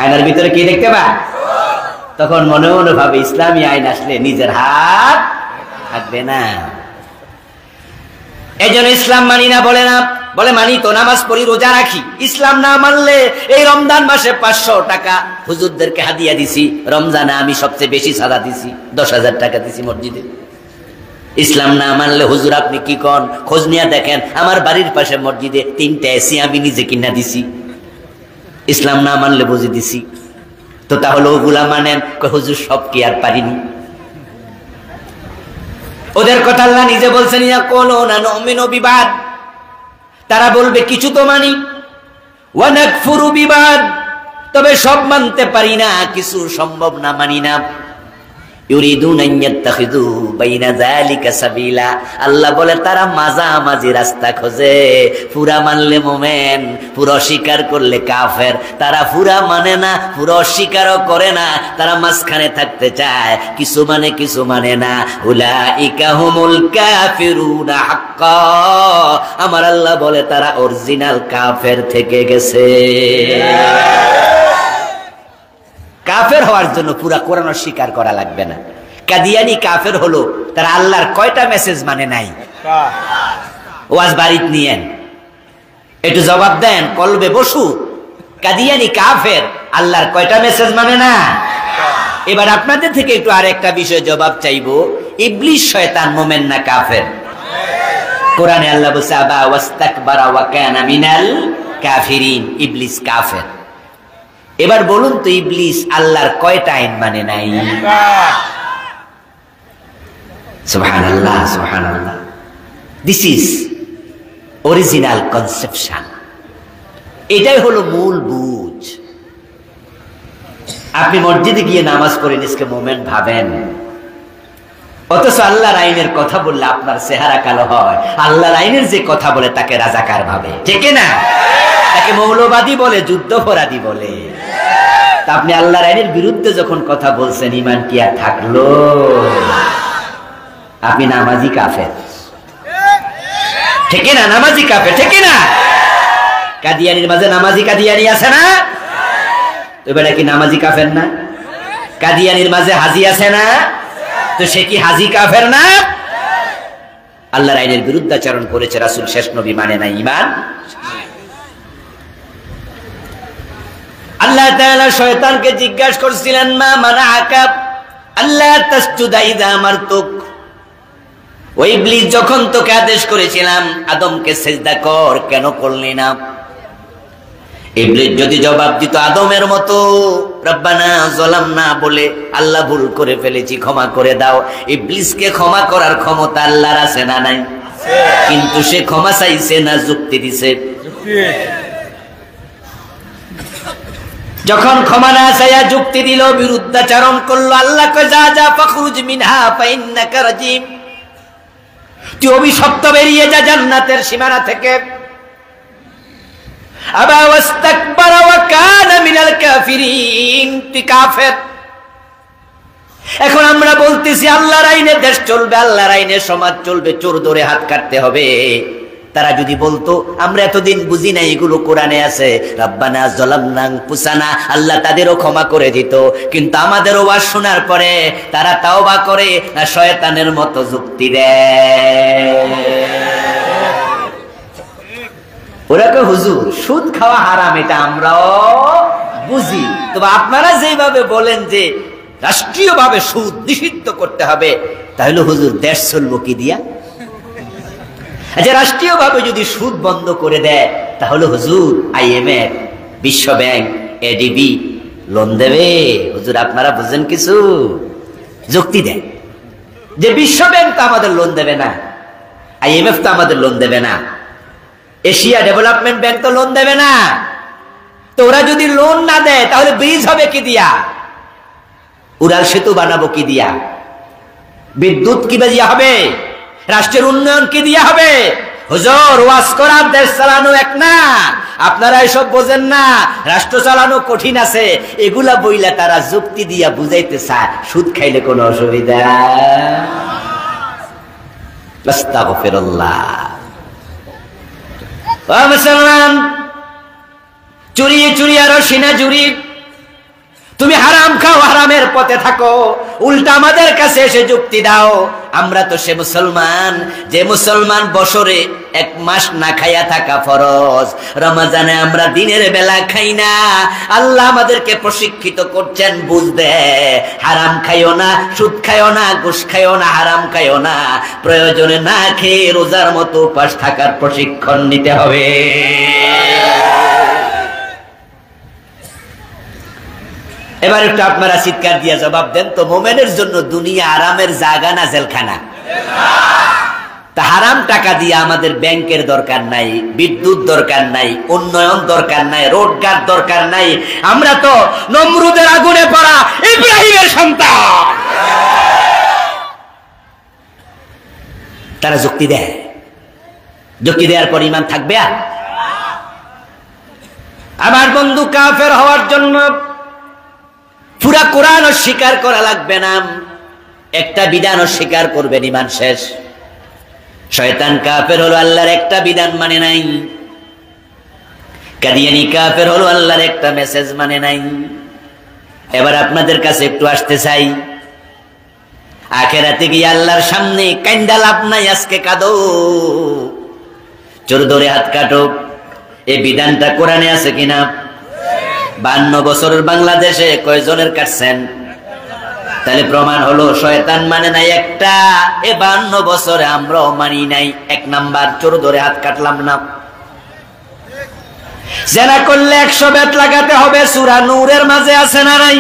আয়নার ভিতরে কি দেখতে পায়? তখন মনে মনে ভাবে ইসলামী আইন আসলে নিজের হাত থাকবে না। এই জন্য ইসলাম মানি না বলে না, বলে মানি তো, নামাজ পড়ি, রোজা রাখি। ইসলাম না মানলে এই রমজান মাসে 500 টাকা হুজুরদেরকে হাদিয়া দিছি, রমজানে আমি সবচেয়ে বেশি সাদা দিছি, 10,000 টাকা দিছি মসজিদে। ইসলাম না মানলে হুজুর আপনি কি কন, খোঁজ নিয়ে দেখেন আমার বাড়ির পাশে মসজিদে 3টা এসি আমি নিজে কিনা দিছি। ইসলাম না মানলে বুঝে দিছি। তো তাহলে ওগুলা মানেন? হুজুর সব কি আর পারিনি? ওদের কথা আল্লাহ নিজে বলছেন, ইয়াকুলুনা নুমিনু বিবাদ, তারা বলবে কিছু তো মানি, ওয়া নাকফুরু বিবাদ, তবে সব মানতে পারি না, কিছু সম্ভব না, মানি না। ইউরিদুনা আন ইয়াত্তাখিযু বাইনা যালিকা সাবিলা, আল্লাহ বলে তারা মাঝামাঝি রাস্তা খোঁজে। পুরা মানলে মুমিন, পুরো অস্বীকার করলে কাফের। তারা পুরা মানে না, পুরো অস্বীকারও করে না, তারা মাঝখানে থাকতে চায়, কিছু মানে কিছু মানে না। উলাইকা হুমুল কাফিরুনা হাক্কা, আমার আল্লাহ বলে তারা অরিজিনাল কাফের থেকে গেছে। কাফের হওয়ার জন্য পুরা কোরআন স্বীকার করা লাগবে না। কাদিয়ানি কাফের হলো তারা আল্লাহর কয়টা মেসেজ মানে নাই? ওয়াজ বাড়িতে নিয়েন, একটু জবাব দেন, কলবে বসু। কাদিয়ানি কাফের, আল্লাহর কয়টা মেসেজ মানে না? এবার আপনাদের থেকে একটু আরেকটা বিষয় জবাব চাইবো, ইবলিস শয়তান মুমিন না কাফের? কোরআনে আল্লাহ বলছে আবা ওয়াস্তাকবারা ওয়া কানা মিনাল কাফিরিন, ইবলিস কাফের। এবার বলুন তো ইবলিস আল্লাহর কয়টা আইন মানে নাই? সুবহানাল্লাহ, সুবহানাল্লাহ। দিস ইজ অরিজিনাল কনসেপশন, এটাই হলো মূল বুঝ। আপনি মসজিদে গিয়ে নামাজ পড়ে নিজকে মোমেন্ট ভাবেন, অথচ আল্লাহর আইনের কথা বললে আপনার চেহারা কালো হয়। আল্লাহর আইনের যে কথা বলে তাকে রাজাকার ভাবে, ঠিক না? তাকে মৌলবাদী বলে, যুদ্ধপরাধী বলে। তা আপনি আল্লাহর আইনের বিরুদ্ধে যখন কথা বলছেন, ঈমান কি আর থাকলো? আপনি নামাজি কাফের, ঠিক না? নামাজি কাফের, ঠিক না? কাদিয়ানির মাঝে নামাজি কাদিয়ানি আছে না? তো এবার কি নামাজি কাফের না? কাদিয়ানির মাঝে হাজি আছে না? তো সে কি হাজি কাফের না? আল্লাহর আইনের বিরুদ্ধাচরণ করেছে, রাসূল শেষ নবী মানে না, ঈমান। আল্লাহ তাআলা শয়তানকে জিজ্ঞাসা করছিলেন, মা মানাআকা আল্লা তাসজুদা ইযা আমারতুক, ওই ইবলিস যখন তোকে আদেশ করেছিলাম আদমকে সিজদা কর, কেন করলি না? ইবলিস যদি জবাব দিত আদমের মতো রব্বানা যালামনা বলে, আল্লাহ ভুল করে ফেলেছি ক্ষমা করে দাও, ইবলিসকে ক্ষমা করার ক্ষমতা আল্লাহর আছে না নাই? কিন্তু সে ক্ষমা চাইছে না যুক্তি দিছে? যখন ক্ষমা না চাইয়া যুক্তি দিল, বিরুদ্ধাচরণ করলো, আল্লাহ কয় যা যা ফাখরুজ মিনহা ফাইন্নাকা রাজিম, তুই অভিশপ্ত, বেরিয়ে যা জান্নাতের সীমানা থেকে। আবা ওয়াস্তাকবারা ওয়া কানা মিনাল কাফিরিন, তুই কাফের। এখন আমরা বলতেছি আল্লাহর আইনে দেশ চলবে, আল্লাহর আইনে সমাজ চলবে, চোর ধরে হাত কাটতে হবে। তারা যদি বলতো আমরা এতদিন বুঝি না এগুলো কোরআনে আছে, রাব্বানা যালামনা আনফুসানা, আল্লাহ তাদেরও ক্ষমা করে দিত। কিন্তু আমাদের ওয়াজ শোনার পরে তারা তাওবা করে না শয়তানের মতো যুক্তি দেয়। ওরা কয় হুজুর সুদ খাওয়া হারাম, এটা আমরাও বুঝি, তবে আপনারা যেভাবে বলেন যে রাষ্ট্রীয়ভাবে সুদ নিষিদ্ধ করতে হবে, তাহলে হুজুর দেশ চলবো কি দিয়া? আচ্ছা, রাষ্ট্রীয়ভাবে যদি সুদ বন্ধ করে দেয় তাহলে হুজুর IMF, বিশ্ব ব্যাংক, ADB লোন দেবে? হুজুর আপনারা বুঝেন কিছু? যুক্তি দেয় যে বিশ্ব ব্যাংক তো আমাদের লোন দেবে না, IMF তো আমাদের লোন দেবে না, এশিয়া ডেভেলপমেন্ট ব্যাংক তো লোন দেবে না। তো ওরা যদি লোন না দেয় তাহলে ব্রিজ হবে কি দিয়া? উড়াল সেতু বানাবো কি দিয়া? বিদ্যুৎ কি দিয়া হবে? রাষ্ট্রের উন্নয়ন কি দিয়া হবে? হুজুর ওয়াজ করা দেশ চালানো এক না, আপনারা এসব বোঝেন না, রাষ্ট্র চালানো কঠিন আছে, এগুলা বইলা তারা যুক্তি দিয়া বুঝাইতে চায় সুদ খাইলে কোনো অসুবিধা। আস্তাগফিরুল্লাহ। ও মুসলমান, চুরিয়ে চুরিয়ে আরো সিনা জুরি, তুমি হারাম খাও, হারামের পথে থাকো, উল্টা আমাদের কাছে এসে যুক্তি দাও। আমরা তো সে মুসলমান যে মুসলমান বছরে 1 মাস না খাইয়া থাকা ফরজ, রমজানে আমরা দিনের বেলা খাই না। আল্লাহ আমাদেরকে প্রশিক্ষিত করছেন বুঝতে, হারাম খাইও না, সুদ খাইও না, ঘুষ খাইও না, হারাম খাইও না, প্রয়োজনে না খেয়ে রোজার মতো উপাস থাকার প্রশিক্ষণ নিতে হবে। এবার একটু আপনারা চিৎকার দিয়ে জবাব দেন তো, মোমেনের জন্য দুনিয়া আরামের জায়গা না জেলখানা? তা হারাম টাকা দিয়ে আমাদের ব্যাংকের দরকার নাই, বিদ্যুৎ দরকার নাই, উন্নয়ন দরকার নাই, রোডঘাট দরকার নাই। আমরা তো নমরুদের আগুনে পড়া ইব্রাহিমের সন্তান। তারা যুক্তি দেয়, যুক্তি দেওয়ার পর ঈমান থাকবে? আর আমার বন্ধু, কাফের হওয়ার জন্য পুরা কোরআন স্বীকার করা লাগবে না, একটা বিধান স্বীকার করবেন, ঈমান শেষ। শয়তান কাফের হলো, আল্লাহর একটা বিধান মানে নাই। কাদিয়ানি কাফের হলো, আল্লাহর একটা মেসেজ মানে নাই। এবার আপনাদের কাছে একটু আসতে চাই, আখেরাতে গিয়ে আল্লাহর সামনে কান্দা লাভ নাই, আজকে কাঁদো, চোর ধরে হাত কাটো। এই বিধানটা কোরআনে আছে কিনা? 52 বছরের বাংলাদেশে কয়জনের কাটছেন? তাহলে প্রমাণ হলো শয়তান মানে নাই একটা, 52 বছরে আমরাও মানি নাই। 1 নাম্বার, চোর ধরে হাত কাটলাম না। জেনা করলে 100 বেত লাগাতে হবে, সূরা নূরের মাঝে আছে না নাই?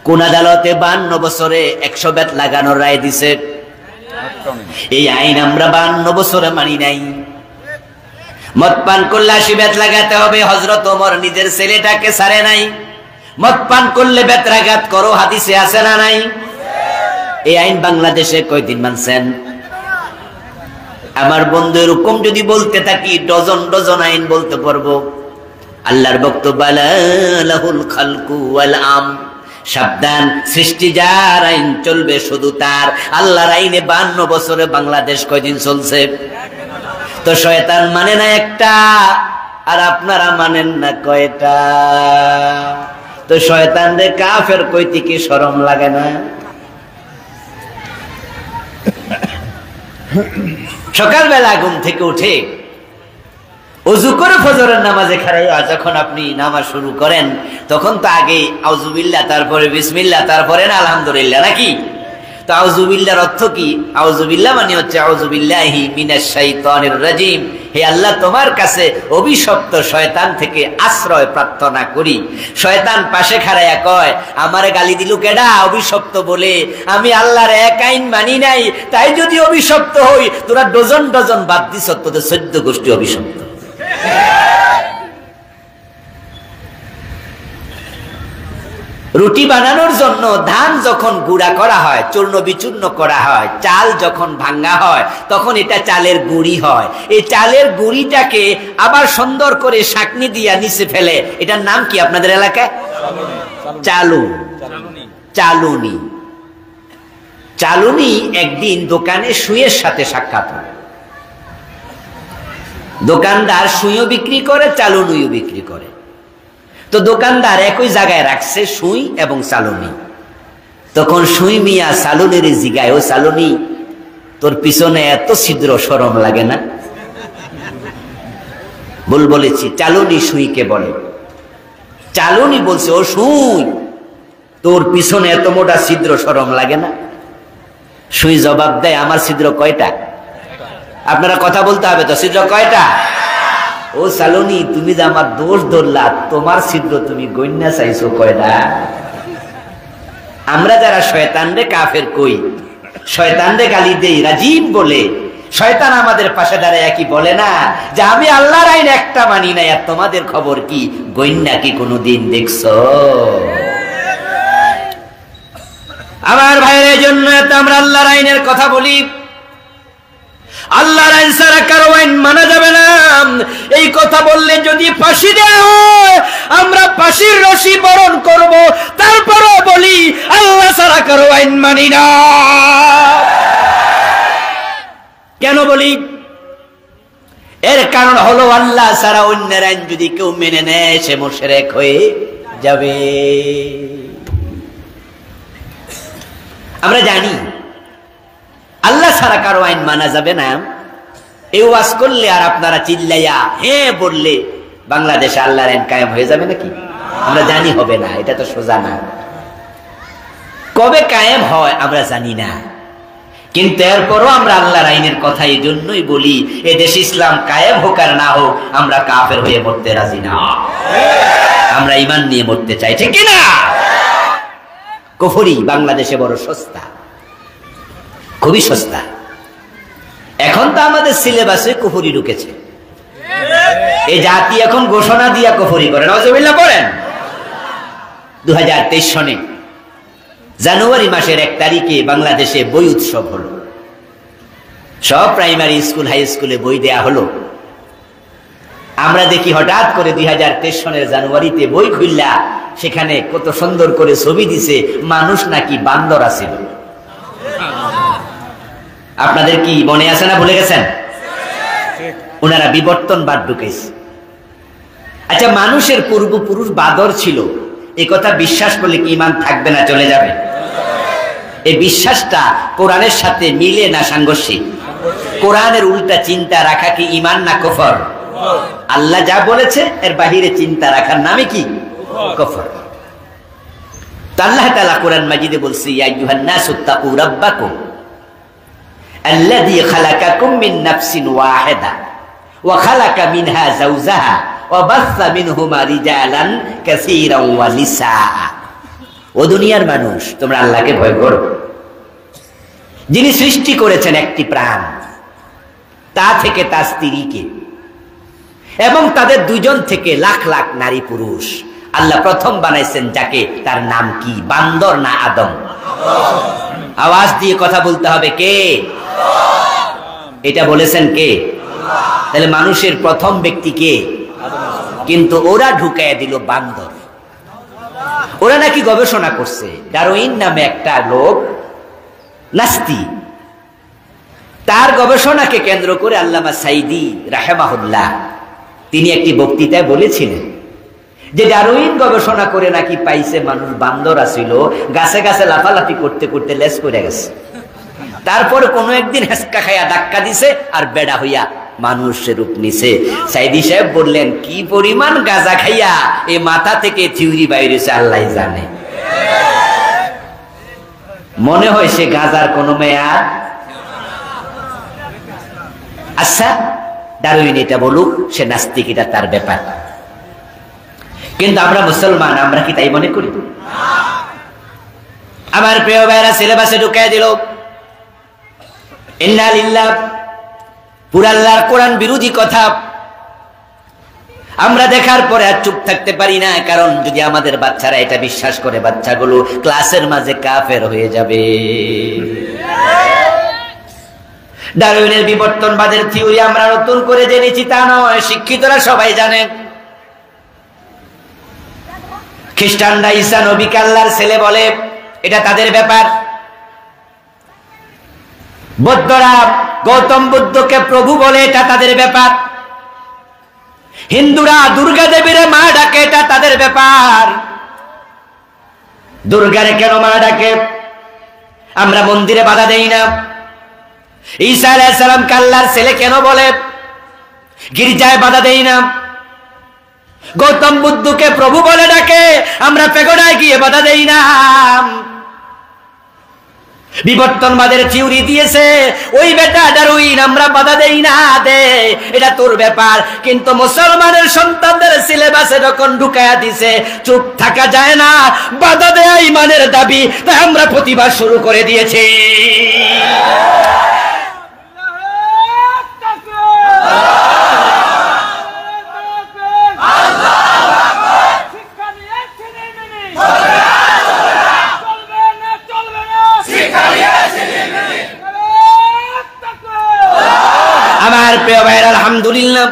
কোন আদালতে 52 বছরে 100 বেত লাগানোর রায় দিছে? এই আইন আমরা 52 বছরে মানি নাই। মদ পান করলে 80 বেত লাগাতে হবে, হযরত ওমর নিজের ছেলেটাকে ছাড়ে নাই। মদ পান করলে বেত্রাঘাত করো, হাদিসে আছে না নাই? এই আইন বাংলাদেশে কয়দিন মানছেন? আমার বন্ধু, এরকম যদি বলতে থাকি ডজন ডজন আইন বলতে পারবো। আল্লাহর বক্তব্য, লাহুল খালকু ওয়াল আম, সাবধান, সৃষ্টি যার, আইন চলবে শুধু তার। আল্লাহর আইনে 52 বছরে বাংলাদেশ কয়দিন চলছে? তো শয়তান মানে না একটা, আর আপনারা মানেন না কয়টা? তো শয়তান রে কাফের কইতে কি শরম লাগে না? সকালবেলা ঘুম থেকে উঠে ওযু করে ফজরের নামাজে খাড়াইয়া যখন আপনি নামাজ শুরু করেন তখন তো আগে আউযুবিল্লাহ, তারপরে বিসমিল্লাহ, তারপরে না আলহামদুলিল্লাহ, নাকি? তো আউযুবিল্লাহর অর্থ কি? আউযুবিল্লাহ মানে হচ্ছে আউযুবিল্লাহি মিনাশ শাইতানির রাজিম, হে আল্লাহ তোমার কাছে অভিশপ্ত শয়তান থেকে আশ্রয় প্রার্থনা করি। শয়তান পাশে খাড়াইয়া কয়, আমারে গালি দিলু কেডা? অভিশপ্ত বলে। আমি আল্লাহর এক আইন মানি নাই, তাই যদি অভিশপ্ত হই, তোরা ডজন ডজন বাদ দিছ, তোদের 14 গোষ্ঠী অভিশপ্ত। রুটি বানানোর জন্য ধান যখন গুঁড়া করা হয়, চূর্ণ বিচূর্ণ করা হয়, চাল যখন ভাঙ্গা হয়, তখন এটা চালের গুঁড়ি হয়। এই চালের গুঁড়িটাকে আবার সুন্দর করে শাকনি দিয়া নিচে ফেলে, এটার নাম কি আপনাদের এলাকায়? চালুনি। চালুনি একদিন দোকানে সুইয়ের সাথে সাক্ষাৎ হয়। দোকানদার সুইও বিক্রি করে, চালুনিও বিক্রি করে। তো দোকানদার একই জায়গায় রাখছে সুই এবং চালুনি। তখন সুই মিয়া চালুনির জিগায়, ও চালুনি, তোর পিছনে এত ছিদ্র, শরম লাগে না? বলেছি। চালুনি সুইকে বলে। চালুনি বলছে, ও সুই, তোর পিছনে এত মোটা ছিদ্র, শরম লাগে না? সুই জবাব দেয়, আমার ছিদ্র কয়টা? আপনারা কথা বলতে হবে তো, ছিদ্র কয়টা? ও চালুনি, তুমি যে আমার দোষ ধরলা, তোমার ছিদ্র তুমি গণ্যা চাইছো কয়টা? আমরা যারা শয়তানরে কাফের কই, শয়তানরে গালি দেই, রাজিম বলে, শয়তান আমাদের পাশে দাঁড়ায় কি বলে না যে আমি আল্লাহর আইন একটা মানি না, আর তোমাদের খবর কি? গণ্যা কি কোনোদিন দেখছো? আমার ভাইয়ের জন্য আমরা আল্লাহর আইনের কথা বলি। আল্লাহর আইন ছাড়া কারো আইন মানা যাবে না। এই কথা বললে যদি ফাঁসি দেওয়া হয়, আমরা ফাঁসির রশি বরণ করব। তারপরও বলি, আল্লাহ ছাড়া কারো আইন মানি না। কেন বলি? এর কারণ হলো, আল্লাহ ছাড়া অন্যের আইন যদি কেউ মেনে নেয়, সে মুশরিক হয়ে যাবে। আমরা জানি আল্লাহ ছাড়া কারো আইন মানা যাবে না। এই ওয়াজ করলে আর আপনারা চিল্লাইয়া হ্যাঁ বললে বাংলাদেশে আল্লাহর আইন কায়েম হয়ে যাবে নাকি? আমরা জানি হবে না, এটা তো সোজা না। কবে কায়েম হয় আমরা জানি না, কিন্তু এরপরও আমরা আল্লাহর আইনের কথা এই জন্যই বলি, এ দেশ ইসলাম কায়েম হোক আর না হোক, আমরা কাফের হয়ে মরতে রাজি না। আমরা ঈমান নিয়ে মরতে চাই, ঠিক কি না? কুফরি বাংলাদেশে বড় সস্তা, খুবই সস্তা। এখন তো আমাদের সিলেবাসে কুফরি ঢুকেছে। এই জাতি এখন ঘোষণা দিয়া কুফরি করে, নাউজুবিল্লাহ পড়েন। 2023 সনে জানুয়ারি মাসের 1 তারিখে বাংলাদেশে বই উৎসব হলো। সব প্রাইমারি স্কুল, হাই স্কুলে বই দেয়া হলো। আমরা দেখি হঠাৎ করে 2023 সনের জানুয়ারিতে বই খুললা, সেখানে কত সুন্দর করে ছবি দিছে, মানুষ নাকি বান্দর আছিল। আপনাদের কি মনে আছে না ভুলে গেছেন? ওনারা বিবর্তনবাদ ঢুকেছে। আচ্ছা, মানুষের পূর্বপুরুষ বাদর ছিল, এই কথা বিশ্বাস করলে কি ঈমান থাকবে না চলে যাবে? এই বিশ্বাসটা কোরআনের সাথে মিলে না সাংঘর্ষিক? কোরআনের উল্টা চিন্তা রাখা কি ঈমান না কুফর? আল্লাহ যা বলেছে এর বাহিরে চিন্তা রাখার নামে কি? কুফর। আল্লাহ তাআলা কোরআন মাজিদে বলছে, ইয়া আইয়ুহান নাসু তাকু রাব্বাকুম আল্লাযী খালাকাকুম মিন নাফসিন ওয়াহিদা ওয়া খালাকা মিনহা যাওজাহা ওয়া বাসসা মিনহুমা রিজালান কাসীরান ওয়া নিসা। ও দুনিয়ার মানুষ, তোমরা আল্লাহকে ভয় করো, যিনি সৃষ্টি করেছেন একটি প্রাণ, তা থেকে তার স্ত্রীকে, এবং তাদের দুজন থেকে লাখ লাখ নারী পুরুষ। আল্লাহ প্রথম বানাইছেন যাকে, তার নাম কি? বান্দর না আদম? আওয়াজ দিয়ে কথা বলতে হবে, কে? এটা বলেছেন কে? তাহলে মানুষের প্রথম ব্যক্তি কে? কিন্তু ওরা ঢুকাইয়া দিল বান্দর। ওরা নাকি গবেষণা করছে, ডারউইন নামে একটা লোক নাস্তি, তার গবেষণাকে কেন্দ্র করে আল্লামা সাইদি রাহিমাহুল্লাহ তিনি একটি বক্তৃতায় বলেছিলেন যে ডারউইন গবেষণা করে নাকি পাইছে মানুষ বান্দর আছিল, গাছে গাছে লাফালাফি করতে করতে লেজ করে গেছে। তারপরে কোনো একদিন হেসকা খাইয়া ধাক্কা দিছে আর বেড়া হইয়া মানুষের রূপ নিছে। সাইদি সাহেব বললেন, কি পরিমাণ গাঁজা খাইয়া এই মাথা থেকে থিউরি বাইরেছে আল্লাহ জানে। মনে হয় সে গাঁজার কোনো মেয়াদ। আচ্ছা, ডারউইন এটা বলুক, সে নাস্তিক, এটা তার ব্যাপার। কিন্তু আমরা মুসলমান, আমরা কি তাই মনে করি? আমার প্রিয় ভাইরা সিলেবাসে ঢুকাই দিল ইন্না লিল্লাহ, পুরা আল্লাহর কোরআন বিরোধী কথা। আমরা দেখার পরে আর চুপ থাকতে পারি না, কারণ যদি আমাদের বাচ্চারা এটা বিশ্বাস করে, বাচ্চাগুলো ক্লাসের মাঝে কাফের হয়ে যাবে। ডারউইনের বিবর্তনবাদের থিওরি আমরা নতুন করে জেনেছি তা নয়, শিক্ষিতরা সবাই জানেন। খ্রিস্টানরা ঈসা নবীকে আল্লাহর ছেলে বলে, এটা তাদের ব্যাপার। বৌদ্ধরা গৌতম বুদ্ধকে প্রভু বলে, এটা তাদের ব্যাপার। হিন্দুরা দুর্গা দেবীর মা ডাকে, এটা তাদের ব্যাপার। দুর্গারে কেন মা ডাকে? আমরা মন্দিরে বাধা দেই না। ঈসা আলাইহিস সালামকে আল্লাহর ছেলে কেন বলে? গির্জায় বাধা দেই না। গৌতম বুদ্ধকে প্রভু বলে ডাকে, আমরা পেগোডায় গিয়ে বাধা দেই না। বিবর্তনবাদের থিওরি দিয়েছে ওই বেটা ডারউইন, আমরা বাধা দেই না, দে, এটা তোর ব্যাপার। কিন্তু মুসলমানের সন্তানদের সিলেবাসে যখন ঢুকায়া দিছে, চুপ থাকা যায় না, বাধা দেয়া ইমানের দাবি, তাই আমরা প্রতিবাদ শুরু করে দিয়েছি। আমার প্রিয় ভাইয়ের, আলহামদুলিল্লাহ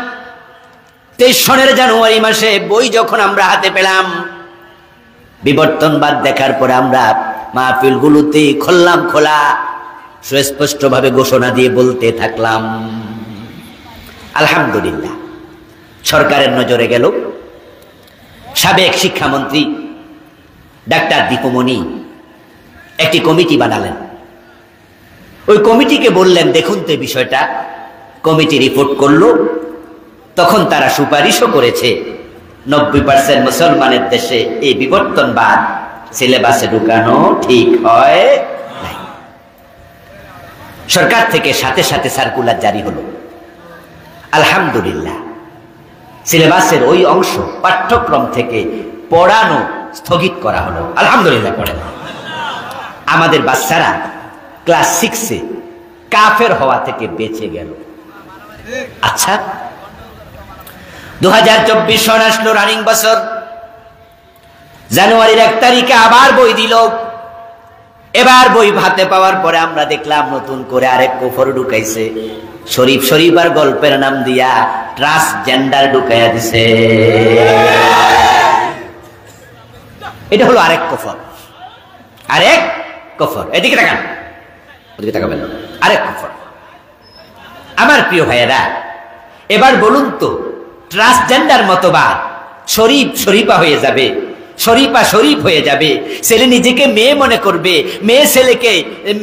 23 সনের জানুয়ারি মাসে বই যখন আমরা হাতে পেলাম, বিবর্তনবাদ দেখার পরে আমরা মাহফিলগুলোতে খুললাম, খোলা সুস্পষ্ট ভাবে ঘোষণা দিয়ে বলতে থাকলাম, আলহামদুলিল্লাহ। সরকারের নজরে গেল। সাবেক শিক্ষামন্ত্রী ডাক্তার দীপুমণি একটি কমিটি বানালেন। ওই কমিটিকে বললেন, দেখুন তো বিষয়টা। কমিটি রিপোর্ট করলো। তখন তারা সুপারিশও করেছে 90% মুসলমানের দেশে এই বিবর্তনবাদ সিলেবাসে ঢুকানো ঠিক হয় নাই। সরকার থেকে সাথে সাথে সার্কুলার জারি হলো। আলহামদুলিল্লাহ, সিলেবাসের ওই অংশ পাঠ্যক্রম থেকে পড়ানো স্থগিত করা হলো। আলহামদুলিল্লাহ। পড়ে আমাদের বাচ্চারা ক্লাস 6-এ কাফের হওয়া থেকে বেঁচে গেল। আচ্ছা, 2024 সন আসলো, রানিং বছর। জানুয়ারির 1 তারিখে আবার বই দিল। এবার বই হাতে পাওয়ার পরে আমরা দেখলাম নতুন করে আরেক কুফর ঢুকাইছে। শরীফ শরীফ আর গল্পের নাম দিয়া ট্রান্সজেন্ডার ঢুকাইয়া দিছে। এটা হলো আরেক কুফর, আরেক কুফর। এদিকে তাকান, ওদিকে তাকাবেন। আরেক কুফর। আমার প্রিয় ভাইয়েরা, এবার বলুন তো, ট্রান্সজেন্ডার মতবাদ শরীফ শরীফা হয়ে যাবে, শরীফা শরীফ হয়ে যাবে, ছেলে নিজেকে মেয়ে মনে করবে,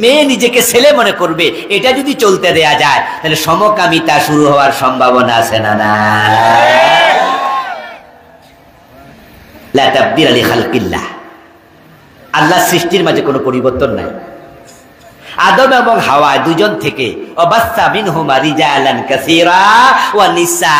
মেয়ে নিজেকে ছেলে মনে করবে, এটা যদি চলতে দেয়া যায় তাহলে সমকামিতা শুরু হওয়ার সম্ভাবনা আছে না? না, লা তাবদীলা লিখালকিল্লাহ। আল্লাহ সৃষ্টির মাঝে কোনো পরিবর্তন নাই। আদম এবং হাওয়া দুজন থেকে অবাস্তা মিনহুমা রিজালান কাসীরা ওয়া নিসা।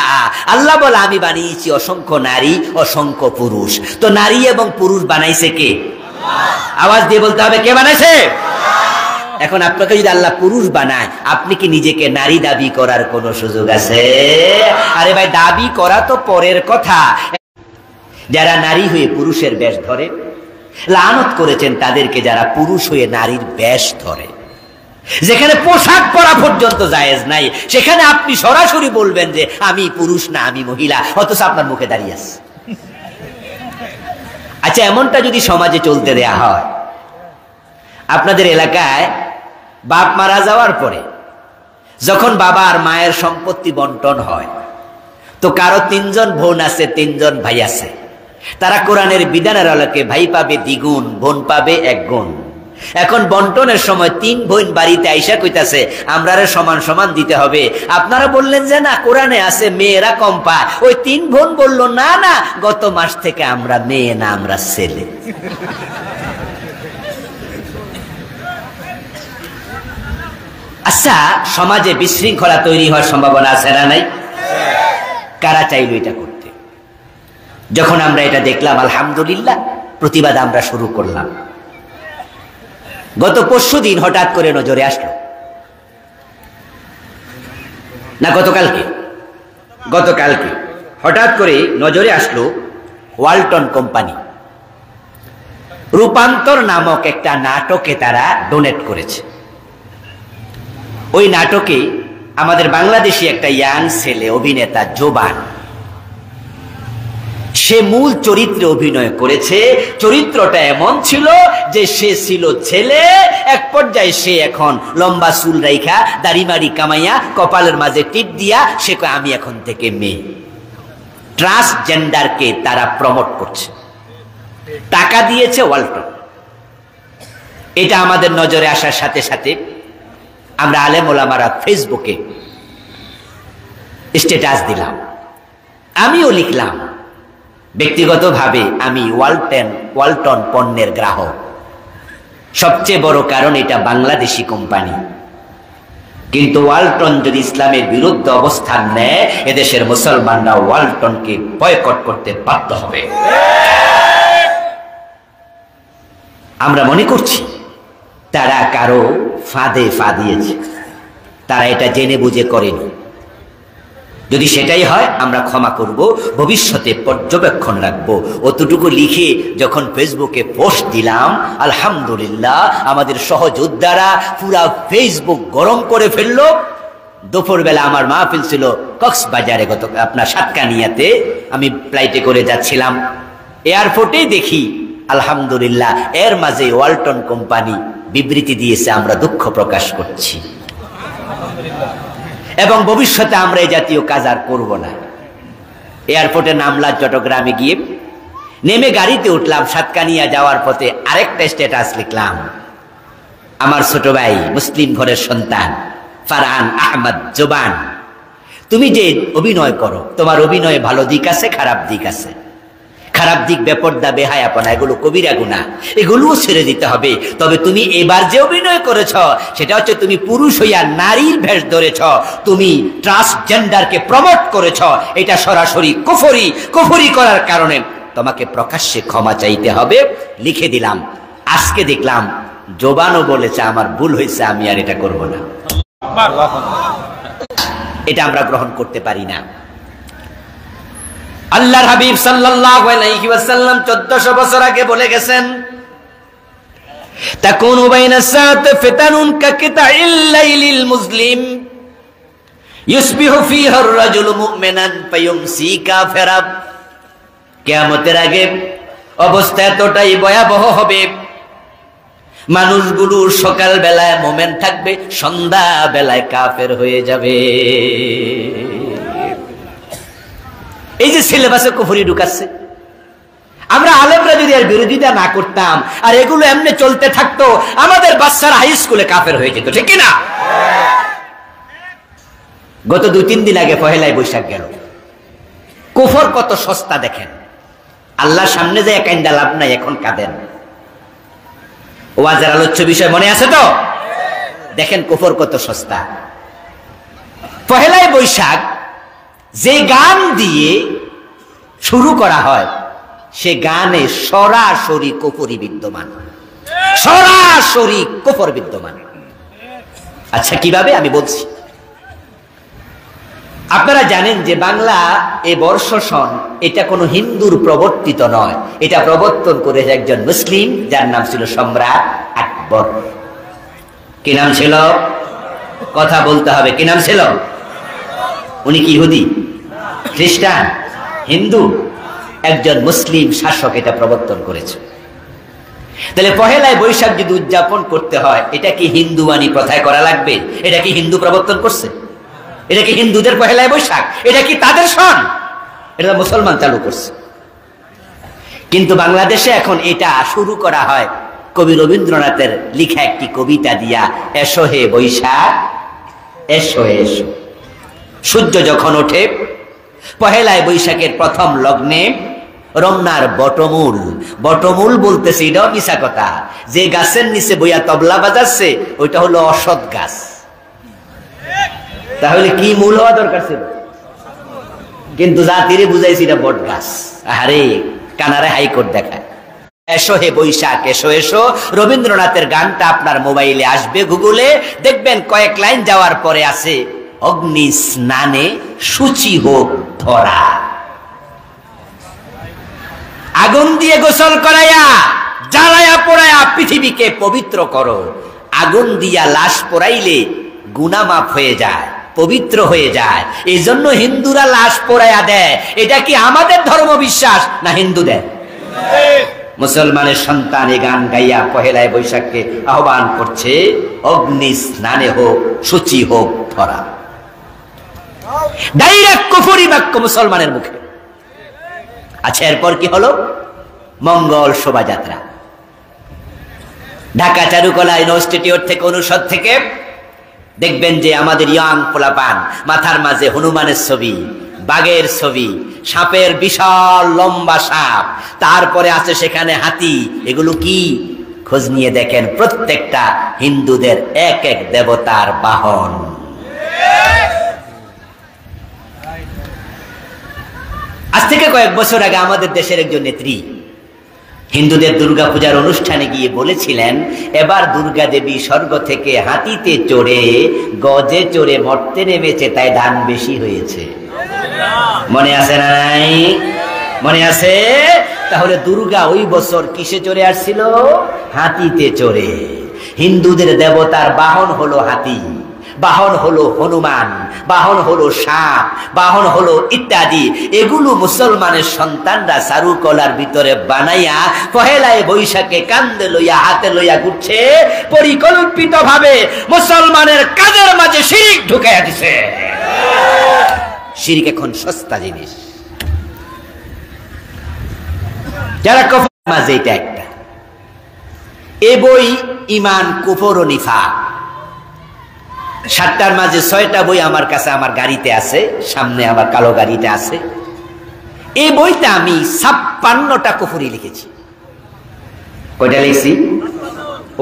আল্লাহ বলে, আমি বানিয়েছি অসংখ্য নারী, অসংখ্য পুরুষ। তো নারী এবং পুরুষ বানাইছে কে? আল্লাহ। আওয়াজ দিয়ে বলতে হবে, কে বানাইছে? আল্লাহ। এখন আপনাকে যদি আল্লাহ পুরুষ বানায়, আপনি কি নিজেকে নারী দাবি করার কোনো সুযোগ আছে? আরে ভাই, দাবি করা তো পরের কথা। যারা নারী হয়ে পুরুষের বেশ ধরে, লানত করেছেন তাদেরকে যারা পুরুষ হয়ে নারীর বেশ ধরে। যেখানে পোশাক পরা পর্যন্ত জায়েজ নাই, সেখানে আপনি সরাসরি বলবেন যে আমি পুরুষ না, আমি মহিলা, অথচ আপনার মুখে দাঁড়িয়ে আছে। আচ্ছা, এমনটা যদি সমাজে চলতে দেয়া হয়, আপনাদের এলাকায় বাপ মারা যাওয়ার পরে যখন বাবা আর মায়ের সম্পত্তি বন্টন হয়, তো কারো 3 জন বোন আছে, 3 জন ভাই আছে। তারা কোরআনের বিধানের আলোকে ভাই পাবে দ্বিগুণ, বোন পাবে 1 গুণ। তো নারী এবং পুরুষ বানাইছে কে? আল্লাহ। আওয়াজ দিয়ে বলতে হবে, কে বানাইছে? আল্লাহ। এখন বন্টনের সময় 3 বোন বাড়িতে আইসা কইতাছে আমরারে সমান সমান দিতে হবে। আপনারা বললেন যে না, কোরআনে আছে মেয়েরা কম পায়। ওই 3 বোন বলল না না, গত মাস থেকে আমরা মেয়ে না, আমরা ছেলে। আচ্ছা, সমাজে বিশৃঙ্খলা তৈরি হওয়ার সম্ভাবনা আছে না নাই? কারা চাইল এটা করতে? যখন আমরা এটা দেখলাম, আলহামদুলিল্লাহ, প্রতিবাদ আমরা শুরু করলাম। গত পরশুদিন হঠাৎ করে নজরে আসলো, না গতকালকে হঠাৎ করে নজরে আসলো ওয়ালটন কোম্পানি রূপান্তর নামক একটা নাটকে তারা ডোনেট করেছে। ওই নাটকে আমাদের বাংলাদেশি একটা ইয়াং ছেলে অভিনেতা জোবান, সে মূল চরিত্রে অভিনয় করেছে। চরিত্রটা এমন ছিল যে সে ছিল ছেলে, এক পর্যায়ে সে এখন লম্বা চুল রাইখা দাড়িমাড়ি কামাইয়া কপালের মাঝে টিপ দিয়া সে কয় আমি এখন থেকে মেয়ে। ট্রান্সজেন্ডারকে তারা প্রমোট করছে, টাকা দিয়েছে ওয়ালটন। এটা আমাদের নজরে আসার সাথে সাথে আমরা আলেম ওলামারা ফেসবুকে স্ট্যাটাস দিলাম, আমিও লিখলাম। ব্যক্তিগতভাবে আমি ওয়ালটন পণ্যের গ্রাহক। সবচেয়ে বড় কারণ এটা বাংলাদেশি কোম্পানি, কিন্তু ওয়ালটন যদি ইসলামের বিরুদ্ধে অবস্থান নেয়, এদেশের মুসলমানরা ওয়ালটনকে বয়কট করতে বাধ্য হবে। আমরা মনে করছি তারা কারো ফাঁদে ফা দিয়েছে, তারা এটা জেনে বুঝে করেনি। যদি সেটাই হয় আমরা ক্ষমা করব, ভবিষ্যতে পর্যবেক্ষণ রাখবো। অতটুকু লিখে যখন ফেসবুকে পোস্ট দিলাম, আলহামদুলিল্লাহ আমাদের সহযোদ্ধারা পুরা ফেসবুক গরম করে ফেললো। দুপুরবেলা আমার মাহফিল ছিল কক্সবাজারে, আপনার সাতকানিয়াতে। আমি ফ্লাইটে করে যাচ্ছিলাম, এয়ারপোর্টে দেখি আলহামদুলিল্লাহ এর মাঝে ওয়ালটন কোম্পানি বিবৃতি দিয়েছে, আমরা দুঃখ প্রকাশ করছি এবং ভবিষ্যতে আমরা এই জাতীয় কাজ আর করব না। এয়ারপোর্টে নামলাম, চট্টগ্রামে গিয়ে নেমে গাড়িতে উঠলাম। সাতকানিয়া যাওয়ার পথে আরেকটা স্ট্যাটাস লিখলাম, আমার ছোট ভাই, মুসলিম ঘরের সন্তান ফারহান আহমদ জোবান, তুমি যে অভিনয় করো, তোমার অভিনয়ে ভালো দিক আছে, খারাপ দিক আছে। খারাপ দিক বেপর্দা, বেহায়াপনা, এগুলো কবিরা গুনাহ, এগুলোও ছেড়ে দিতে হবে। তবে তুমি এবার যে অভিনয় করেছ সেটা হচ্ছে তুমি পুরুষ হইয়া নারীর ভেষ ধরেছ, তুমি ট্রান্সজেন্ডারকে প্রমোট করেছ। এটা সরাসরি কুফরি করার কারণে তোমাকে প্রকাশ্যে ক্ষমা চাইতে হবে, লিখে দিলাম। আজকে দেখলাম জোবানও বলেছে আমার ভুল হয়েছে, আমি আর এটা করব না। এটা আমরা গ্রহণ করতে পারি না। আল্লাহর হাবিব সাল্লাল্লাহু আলাইহি ওয়াসাল্লাম 1400 বছর আগে বলে গেছেন, তাকুনু বাইনাস সাআতি ফিতানুন কাকিতাইল লাইলিল মুসলিম ইউসবিহু ফিহা আর-রাজুলু মুমিনান ফায়ুমসি কাফিরা। কিয়ামতের আগে অবস্থা এতটাই ভয়াবহ হবে, মানুষগুলো সকাল বেলায় মুমিন থাকবে, সন্ধ্যা বেলায় কাফের হয়ে যাবে। এই যে সিলেবাসে কুফরি ঢুকাচ্ছে, আমরা আলেমরা যদি আর বিরোধিতা না করতাম আর এগুলো এমনি চলতে থাকতো, আমাদের বাচ্চারা হাই স্কুলে কাফের হয়ে যেত, ঠিক না? গত 2-3 দিন আগে পহেলাই বৈশাখ গেল। কুফর কত সস্তা দেখেন, আল্লাহর সামনে যায় কাইন্দা লাভ নাই, এখন কাঁদেন। ওয়াজের আলোচ্য বিষয় মনে আছে তো? দেখেন কুফর কত সস্তা। পহেলাই বৈশাখ যে গান দিয়ে শুরু করা হয়, সে গানে সরাসরি কুফরি বিদ্যমান, সরাসরি কুফর বিদ্যমান। আচ্ছা কিভাবে আমি বলছি। আপনারা জানেন যে বাংলা এ বর্ষ সন এটা কোনো হিন্দুর প্রবর্তিত নয়, এটা প্রবর্তন করেছে একজন মুসলিম যার নাম ছিল সম্রাট আকবর। কি নাম ছিল? কথা বলতে হবে, কি নাম ছিল? উনি কি ইহুদি, খ্রিস্টান, হিন্দু? একজন মুসলিম শাসক এটা প্রবর্তন করেছে। তাহলে পহেলায় বৈশাখ যদি উদযাপন করতে হয়, এটা কি হিন্দুয়ানি প্রথায় করা লাগবে? এটা কি হিন্দু প্রবর্তন করছে? এটা কি হিন্দুদের পহেলায় বৈশাখ? এটা কি তাদের সন? এটা মুসলমান চালু করছে। কিন্তু বাংলাদেশে এখন এটা শুরু করা হয় কবি রবীন্দ্রনাথের লিখা একটি কবিতা দিয়া, এসো হে বৈশাখ এসো এসো। সূর্য যখন ওঠে পহেলায় বৈশাখের প্রথম লগ্নে রমনার বটমূল, বটমূল বলতেছে এটাও মিছা কথা, যে গাছের নিচে বইয়া তবলা বাজাচ্ছে ওইটা হলো অসৎ গাছ। তাহলে কি মূল হওয়া দরকার ছিল? কিন্তু জাতিরে বুঝাইছি এটা বট গাছ। আরে কানারে হাইকোর্ট দেখায়। এসো হে বৈশাখ এসো এসো, রবীন্দ্রনাথের গানটা আপনার মোবাইলে আসবে, গুগলে দেখবেন কয়েক লাইন যাওয়ার পরে আছে, অগ্নি স্নানে শুচি হোক ধরা। আগুন দিয়ে গোসল করাইয়া জ্বালায়া পোড়াইয়া পৃথিবীকে পবিত্র করো। আগুন দিয়া লাশ পোড়াইলে গুনাহ মাফ হয়ে যায়, পবিত্র হয়ে যায়। এই জন্য হিন্দুরা লাশ পোড়াইয়া দেয়। এটা কি আমাদের ধর্ম বিশ্বাস না হিন্দুদের? মুসলমানের সন্তান এই গান গাইয়া পহেলায় বৈশাখকে আহ্বান করছে, অগ্নি স্নানে হোক শুচি হোক ধরা। ডাইরেক্ট কুফরি বাক্য মুসলমানের মুখে। আচ্ছা, এরপর কি হলো? মঙ্গল শোভাযাত্রা। ঢাকা চারুকলা ইনস্টিটিউট থেকে, অনুষদ থেকে দেখবেন যে আমাদের ইয়াং পোলাপান মাথার মাঝে হনুমানের ছবি, বাঘের ছবি, সাপের বিশাল লম্বা সাপ, তারপরে আছে সেখানে হাতি। এগুলো কি? খোঁজ নিয়ে দেখেন, প্রত্যেকটা হিন্দুদের এক এক দেবতার বাহন। আজ থেকে কয়েক বছর আগে আমাদের দেশের একজন নেত্রী হিন্দুদের দুর্গা পূজার অনুষ্ঠানে গিয়ে বলেছিলেন, এবার দুর্গা দেবী স্বর্গ থেকে হাতিতে চড়ে গজে চড়ে মর্তে নেমেছে, তাই ধান বেশি হয়েছে। মনে আছে না নাই? মনে আছে? তাহলে দুর্গা ওই বছর কিসে চড়ে আসছিল? হাতিতে চড়ে। হিন্দুদের দেবতার বাহন হলো হাতি, বাহন হলো হনুমান, বাহন হলো সাপ, বাহন হলো ইত্যাদি। এগুলো মুসলমানের সন্তানরা চারুকলার ভিতরে বানাইয়া পহেলায় বৈশাখে কান্দে লইয়া হাতে লইয়া ঘুরছে, পরিকল্পিত ভাবে মুসলমানের কাজের মাঝে শিরিক ঢুকাইয়া দিছে। শিরিক এখন সস্তা জিনিস। যারা কুফর মাঝে, এটা একটা এ বই ইমান কুফর ও নিফাক, 7টার মাঝে 6টা বই আমার কাছে, আমার গাড়িতে আছে, সামনে আমার কালো গাড়িতে আছে। এই বইতে আমি 56টা কুফরি লিখেছি। কয়টা লিখছি?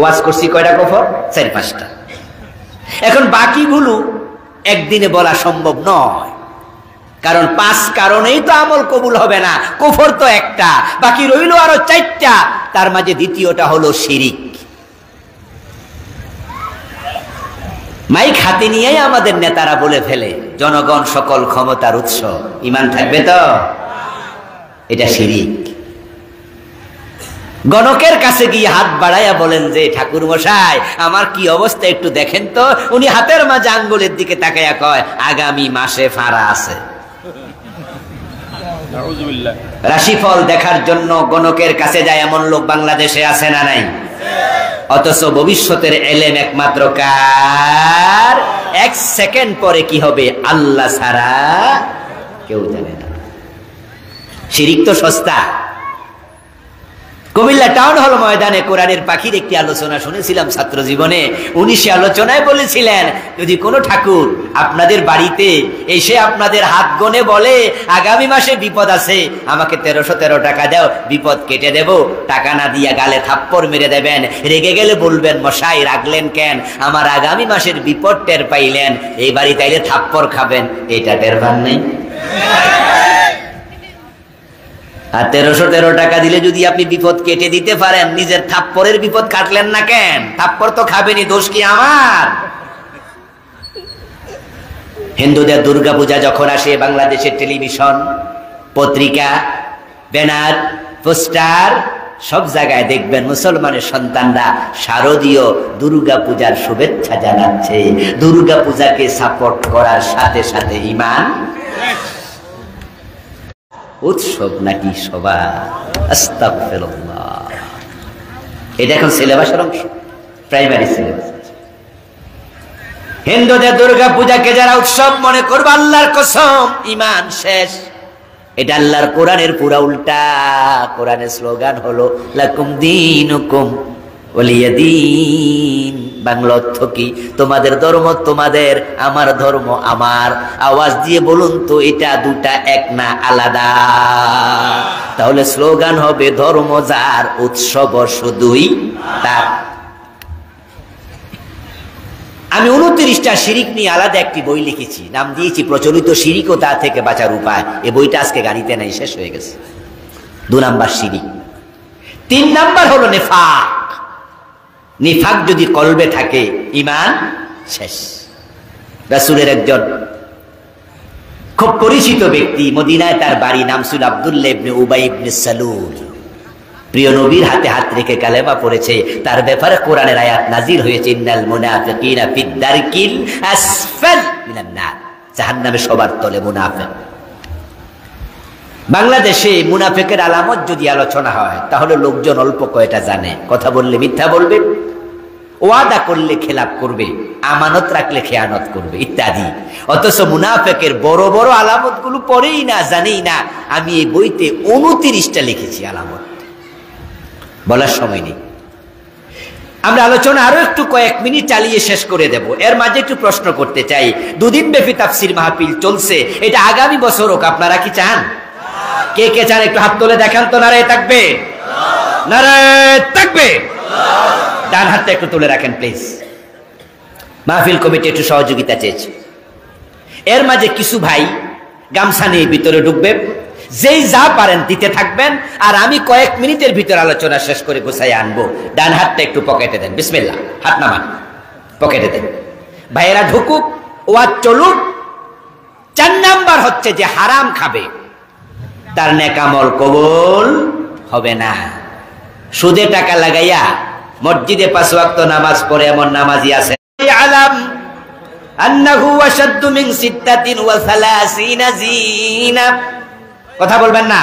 ওয়াজ করছি কয়টা কুফর? 4-5টা। এখন বাকিগুলো একদিনে বলা সম্ভব নয়, কারণ 5 কারণেই তো আমল কবুল হবে না। কুফর তো একটা, বাকি রইল আরো 4টা। তার মাঝে দ্বিতীয়টা হলো শিরিক। মাইক হাতে নিয়েই আমাদের নেতারা বলে ফেলে, জনগণ সকল ক্ষমতার উৎস। ঈমান থাকবে তো? এটা শিরিক। গণকের কাছে গিয়ে হাত বাড়াইয়া বলেন যে, ঠাকুর মশাই আমার কি অবস্থা একটু দেখেন তো। উনি হাতের মাঝে আঙ্গুলের দিকে তাকাইয়া কয়, আগামী মাসে ফাঁড়া আছে। রাশিফল দেখার জন্য গণকের কাছে যায় এমন লোক বাংলাদেশে আছে না নাই? অথচ ভবিষ্যতের এলেম একমাত্র কার? 1 সেকেন্ড পরে কি হবে আল্লাহ ছাড়া কেউ জানে না। শিরিক তো সস্তা। কুমিল্লা টাউন হল ময়দানে কোরআনের পাখির একটি আলোচনা শুনেছিলাম ছাত্র জীবনে। উনি সে আলোচনায় বলেছিলেন, যদি কোনো ঠাকুর আপনাদের বাড়িতে এসে আপনাদের হাত গনে বলে আগামী মাসে বিপদ আছে, আমাকে 1313 টাকা দাও, বিপদ কেটে দেব, টাকা না দিয়া গালে থাপ্পড় মেরে দেবেন। রেগে গেলে বলবেন, মশাই রাগলেন কেন? আমার আগামী মাসের বিপদ টের পাইলেন, এই বাড়ি তাইলে থাপ্পড় খাবেন, এটা টের পান নাই? আর 1313 টাকা দিলে যদি আপনি বিপদ কেটে দিতে পারেন, নিজের থাপ্পড়ের বিপদ কাটলেন না কেন? থাপ্পড় তো খাবেনই, দোষ কি আমার? হিন্দুদের দুর্গাপূজা যখন আসে, বাংলাদেশের টেলিভিশন, পত্রিকা, ব্যানার, পোস্টার, সব জায়গায় দেখবেন মুসলমানের সন্তানরা শারদীয় দুর্গাপূজার শুভেচ্ছা জানাচ্ছে। দুর্গাপূজাকে সাপোর্ট করার সাথে সাথে ঈমান উৎসব নাকি সভা? আস্তাগফিরুল্লাহ। এটা এখন সিলেবাসের অংশ, প্রাইমারি সিলেবাস। হিন্দুদের দুর্গা পূজাকে যারা উৎসব মনে করবে, আল্লাহর কসম ঈমান শেষ। এটা আল্লাহর কোরআনের পুরা উল্টা। কোরআনের স্লোগান হলো লাকুম দীনুকুম ওয়ালিয়াদিন বাংলা অর্থ কি? তোমাদের ধর্ম তোমাদের, আমার ধর্ম আমার। আওয়াজ দিয়ে বলুন তো এটা দুটা এক না আলাদা? তাহলে স্লোগান হবে ধর্ম যার, উৎসব শুধুই তার। আমি 29টা শিরিক নিয়ে আলাদা একটি বই লিখেছি, নাম দিয়েছি প্রচলিত শিরিক ও তা থেকে বাঁচার উপায়। এই বইটা আজকে গাড়িতে নাই, শেষ হয়ে গেছে। 2 নাম্বার শিরিক। 3 নাম্বার হলো নেফাক। নিফাক যদি কলবে থাকে ঈমান শেষ। রাসূলের একজন খুব পরিচিত ব্যক্তি, মদিনায় তার বাড়ি, নাম ছিল আব্দুল্লাহ ইবনে উবাই ইবনে সালুল। প্রিয় নবীর হাতে হাত রেখে কালেমা পড়েছে। তার ব্যাপারে কোরআনের আয়াত নাজিল হয়েছে, ইন্নাল মুনাফিকিনা ফিদ দারকিল আসফাল মিনান নার, জাহান্নামে সবার তলে মুনাফিক। বাংলাদেশে মুনাফিকের আলামত যদি আলোচনা হয় তাহলে লোকজন অল্প কয়টা জানে। কথা বললে মিথ্যা বলবে, ওয়াদা করলে খেলাপ করবে, আমানত রাখলে খেয়ানত করবে ইত্যাদি। অথচ মুনাফিকের বড় বড় আলামত গুলো পড়েই না, জানেই না। আমি এই বইতে 29টা লিখেছি আলামত, বলার সময় নেই। আমরা আলোচনা আরো একটু কয়েক মিনিট চালিয়ে শেষ করে দেব। এর মাঝে একটু প্রশ্ন করতে চাই। 2 দিন ব্যাপী তাফসীর মাহফিল চলছে, এটা আগামী বছর হোক, আপনারা কি চান? কে কে চান একটু হাত তুলে দেখান তো। নারায়ে তাকবীর, নারায়ে তাকবীর। ডান হাতটা একটু তুলে রাখেন প্লিজ। মাহফিল কমিটি একটু সহযোগিতা চেয়েছে। এর মাঝে কিছু ভাই গামছা নিয়ে ভিতরে ঢুকবে, যেই যা পারেন দিতে থাকবেন, আর আমি কয়েক মিনিটের ভিতর আলোচনা শেষ করে গোছাই আনবো। ডান হাতটা একটু পকেটে দেন, বিসমিল্লাহ। হাত নামান, পকেটে দেন। ভাইয়েরা ঢুকুক, ওয়াজ চলুক। 4 নাম্বার হচ্ছে যে হারাম খাবে তার নেক আমল কবুল হবে না। সুদে টাকা লাগাইয়া মসজিদে 5 ওয়াক্ত নামাজ পড়ে এমন নামাজি আছে, আলাম আন্নাহু আশাদ্দু মিন 36 জিনা। কথা বলবেন না।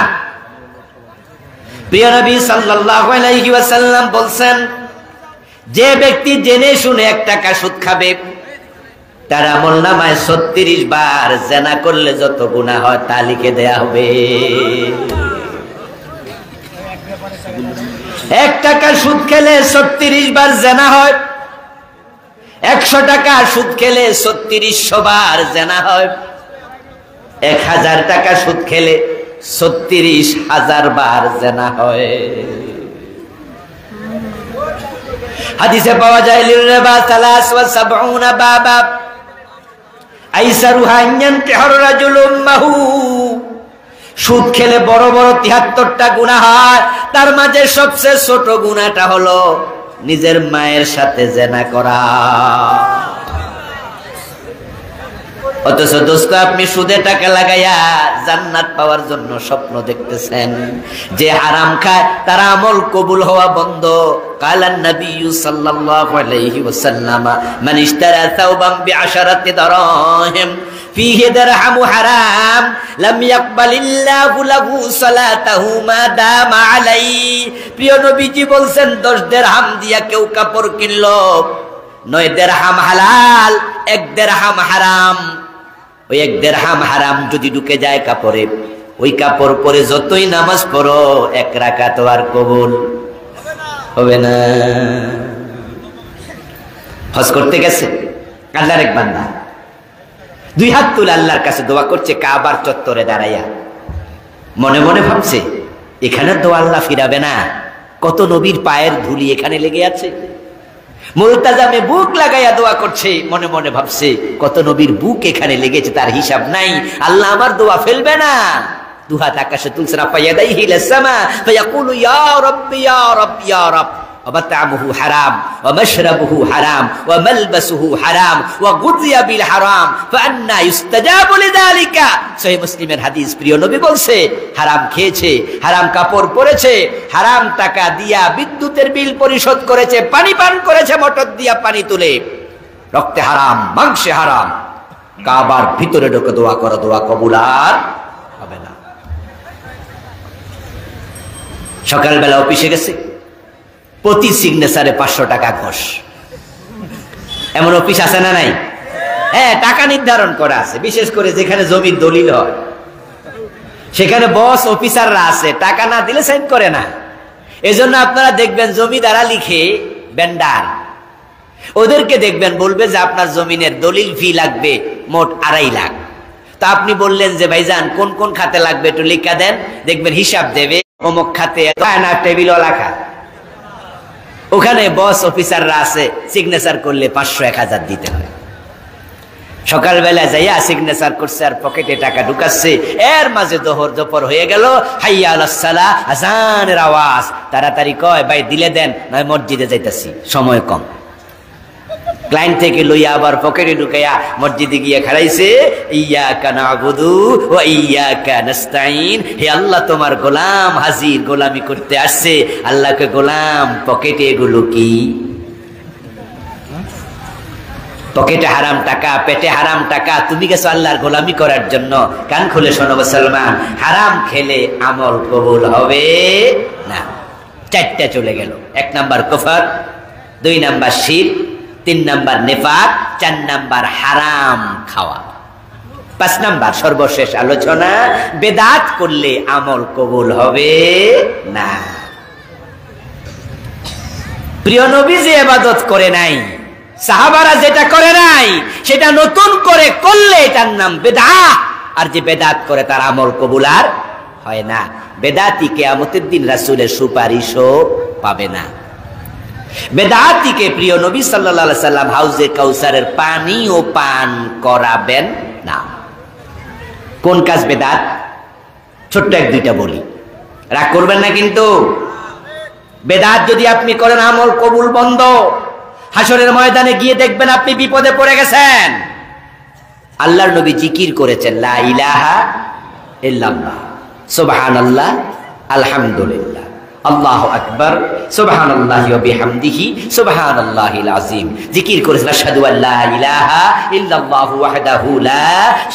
প্রিয় নবী সাল্লাল্লাহু আলাইহি ওয়াসাল্লাম বলছেন, যে ব্যক্তি জেনে শুনে 1 টাকা সুদ খাবে তার আমলনামায় 36 বার জিনা করলে যত গুনাহ হয় তা লিখে দেয়া হবে। 1 টাকা সুদ খেলে 36 বার জিনা হয়, 100 টাকা সুদ খেলে 3600 বার জিনা হয়, 1000 টাকা সুদ খেলে 36,000 বার জিনা হয়। হাদিসে পাওয়া যায়, লিরবা 73 বাবা আইসারুহা ইয়ানকিহুর রাজুলু উম্মাহু। সুদ খেলে বড় বড় 73টা গুনাহ হয়, তার মাঝে সবচেয়ে ছোট গুনাহটা হলো নিজের মায়ের সাথে জিনা করা। অথচ দোস্ত, আপনি সুদে টাকা লাগাইয়া জান্নাত পাওয়ার জন্য স্বপ্ন দেখতেছেন। যে হারাম খায় তার আমল কবুল হওয়া বন্ধ। কালান নবী সাল্লাল্লাহু আলাইহি ওয়াসাল্লাম, মান ইশতারা সাওবান বিআশারাতি দারাহিম ফিহি দিরহামু হারাম লাম ইয়াকবালিল্লাহু লাহু সালাতাহু মা দামা আলাইহি। প্রিয় নবীজি বলছেন, 10 দিরহাম দিয়া কেউ কাপড় কিনলো, 9 দিরহাম হালাল, 1 দিরহাম হারাম। ওই 1 দিরহাম হারাম যদি ঢুকে যায় কাপড়ে, ওই কাপড় পরে যতই নামাজ পড়ো 1 রাকাত আর কবুল হবে না। হজ করতে গেছে আল্লাহর এক বান্দা, 2 হাত তুলে আল্লাহর কাছে দোয়া করছে কাবার চত্বরে দাঁড়াইয়া। মনে মনে ভাবছে, এখানে তো আল্লাহ ফিরাবে না, কত নবীর পায়ের ধুলি এখানে লেগে আছে। মুলতাজামে বুক লাগাইয়া দোয়া করছে, মনে মনে ভাবছে কত নবীর বুক এখানে লেগেছে, তার হিসাব নাই, আল্লাহ আমার দোয়া ফেলবে না। 2 হাত আকাশে তুলছে না, ফায়াদাইহি লাসামা ফায়াকুলু ইয়া রাব্বি ইয়া রাব্বি ইয়া রাব। ومطعمه حرام ومشربه حرام وملبسه حرام وغذي بالحرام فأنى يستجاب لذلك। সহিহ মুসলিমের হাদিস। প্রিয় নবী বলছে, হারাম খেয়েছে, হারাম কাপড় পরেছে, হারাম টাকা দিয়া বিদ্যুতের বিল পরিশোধ করেছে, পানি পান করেছে মোটর দিয়া পানি তুলে, রক্তে হারাম, মাংসে হারাম, কাবার ভিতরে ঢোকে দোয়া করো, দোয়া কবুল আর হবে না। সকালবেলা অফিসে গেছে, প্রতি সিগনেচারে 500 টাকা ঘোষ। এমন অফিস আছে না নাই? হ্যাঁ, টাকা নির্ধারণ করা আছে। বিশেষ করে যেখানে জমির দলিল হয় সেখানে বস অফিসাররা আছে, টাকা না দিলে সাইন করে না। এজন্য আপনারা দেখবেন জমিদারা লিখে বেন্ডার, ওদেরকে দেখবেন বলবে যে আপনার জমিনের দলিল ফি লাগবে মোট 2.5 লাখ। তা আপনি বললেন যে ভাইজান কোন কোন খাতে লাগবে একটু লিখা দেন, দেখবেন হিসাব দেবে অমুক খাতে টেবিলও লেখা, ওখানে বস অফিসাররা আছে, সিগনেচার করলে 500-1000 দিতে হয়। সকালবেলা যাইয়া সিগনেচার করছে আর পকেটে টাকা ঢুকাচ্ছে, এর মাঝে দুপুর হয়ে গেল, হাইয়া আলাস সালাহ, আযানের আওয়াজ, তাড়াতাড়ি কয় ভাই দিলে দেন, নয় মসজিদে যাইতাছি, সময় কম। ক্লায়েন্ট থেকে লইয়া আবার পকেটে ঢুকাইয়া মসজিদে গিয়ে খাড়াইছে, ইয়াকা না'বুদু ওয়া ইয়াকা নাস্তাঈন, হে আল্লাহ তোমার গোলাম হাজির, গোলামি করতে আসছে। আল্লাহকে গোলাম, পকেটে এগুলো কি? পকেটে হারাম টাকা, পেটে হারাম টাকা, তুমি গেছো আল্লাহর গোলামি করার জন্য। কান খুলে শোনো মুসলমান, হারাম খেলে আমল কবুল হবে না। 4টা চলে গেল। 1 নাম্বার কুফর, 2 নাম্বার শিরক, 3 নাম্বার নিফাক, 4 নাম্বার হারাম খাওয়া। 5 নাম্বার সর্বশেষ আলোচনা, বেদাত করলে আমল কবুল হবে না। প্রিয় নবী যে ইবাদত করে নাই, সাহাবারা যেটা করে নাই, সেটা নতুন করে করলে এটার নাম বেদাত। আর যে বেদাত করে তার আমল কবুল আর হয় না। বেদাতি কিয়ামতের দিন রাসূলের সুপারিশও পাবে না। বেদাতিকে প্রিয় নবী সাল্লাল্লাহু আলাইহি সাল্লাম হাউজে কাউসারের পানিও পান করাবেন না। কোন কাজ বেদাত? ছোট্ট 1-2টা বলি, রাগ করবেন না কিন্তু। বেদাত যদি আপনি করেন আমল কবুল বন্ধ। হাসরের ময়দানে গিয়ে দেখবেন আপনি বিপদে পড়ে গেছেন। আল্লাহর নবী জিকির করেছেন, লা ইলাহা ইল্লাল্লাহ, সুবহানাল্লাহ, আলহামদুলিল্লাহ, আল্লাহু আকবার, সুবহানাল্লাহি ওয়া বিহামদিহি, সুবহানাল্লাহিল আযীম। জিকির করেছেন, আশহাদু আল্লা ইলাহা ইল্লাল্লাহু ওয়াহদাহু লা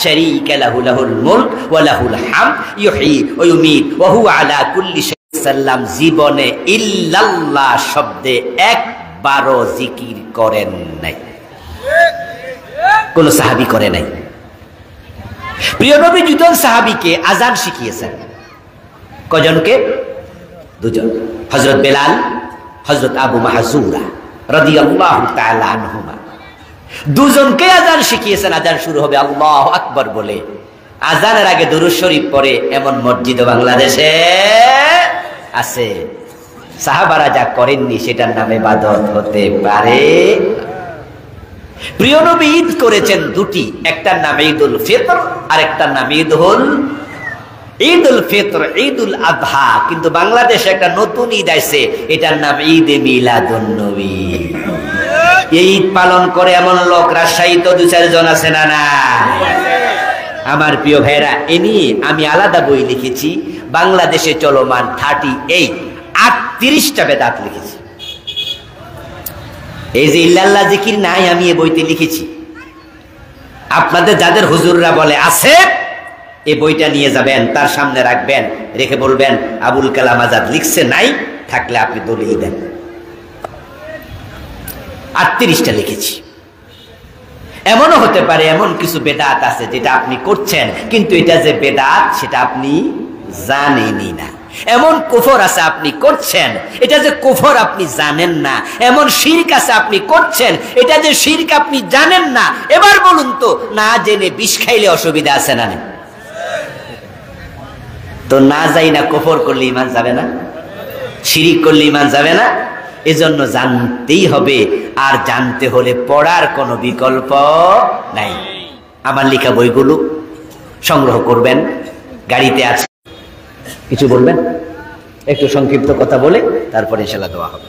শারীকা লাহু, লাহুল মুলক ওয়া লাহুল হামদ, ইউহয়ী ওয়া ইউমীত ওয়া হুয়া আলা কুল্লি শাইইন। সাল্লাম জীবনে ইল্লাল্লাহ শব্দে একবারও জিকির করেন নাই, কোন সাহাবী করে নাই। প্রিয় নবী 2 জন সাহাবীকে আযান শিখিয়েছেন। কজনকে? 2 জন, হযরত বেলাল, হযরত আবু মাহজুরা রাদিয়াল্লাহু তাআলা আনহুমা। 2 জনকে আযান শিখিয়েছেন। আযান শুরু হবে আল্লাহু আকবার বলে। আযানের আগে দুরূদ শরীফ পড়ে এমন মসজিদ বাংলাদেশে আছে। সাহাবারা যা করেননি সেটার নামে ইবাদত হতে পারে। প্রিয় নবী ঈদ করেছেন 2টি, একটার নাম ঈদুল ফিতর আর একটার নাম ঈদুল ফিতর, ঈদুল আযহা। কিন্তু বাংলাদেশে একটা নতুন ঈদ আছে, এটার নাম ঈদে মিলাদুন নবী। এই ঈদ পালন করে এমন লোক রাজশাহী তো 2-4 জন আছে না? না আমার প্রিয় ভাইরা, এ নিয়ে আমি আলাদা বই লিখেছি, বাংলাদেশে চলমান 38টা বেদাত লিখেছি। এই যে ইল্লাল্লাহ জিকির নাই, আমি এই বইতে লিখেছি। আপনাদের যাদের হুজুররা বলে আছে, এই বইটা নিয়ে যাবেন, তার সামনে রাখবেন, রেখে বলবেন আবুল কালাম আজাদ লিখছে, নাই থাকলে আপনি দলিল দেন। 38টা লিখেছি। এমনও হতে পারে এমন কিছু বেদাত আছে যেটা আপনি করছেন, কিন্তু এটা যে বেদাত সেটা আপনি জানেনই না। এমন কুফর আছে আপনি করছেন, এটা যে কুফর আপনি জানেন না। এমন শিরক আছে আপনি করছেন, এটা যে শিরক আপনি জানেন না। এবার বলুন তো, না জেনে বিষ খাইলে অসুবিধা আছে না? তো না যাই না কুফর করলে ঈমান যাবে না, শিরক করলে ঈমান যাবে না। এজন্য জানতেই হবে, আর জানতে হলে পড়ার কোনো বিকল্প নাই। আমার লেখা বইগুলো সংগ্রহ করবেন, গাড়িতে আছে। কিছু বলবেন? একটু সংক্ষিপ্ত কথা বলে তারপরে ইনশাআল্লাহ দোয়া হবে।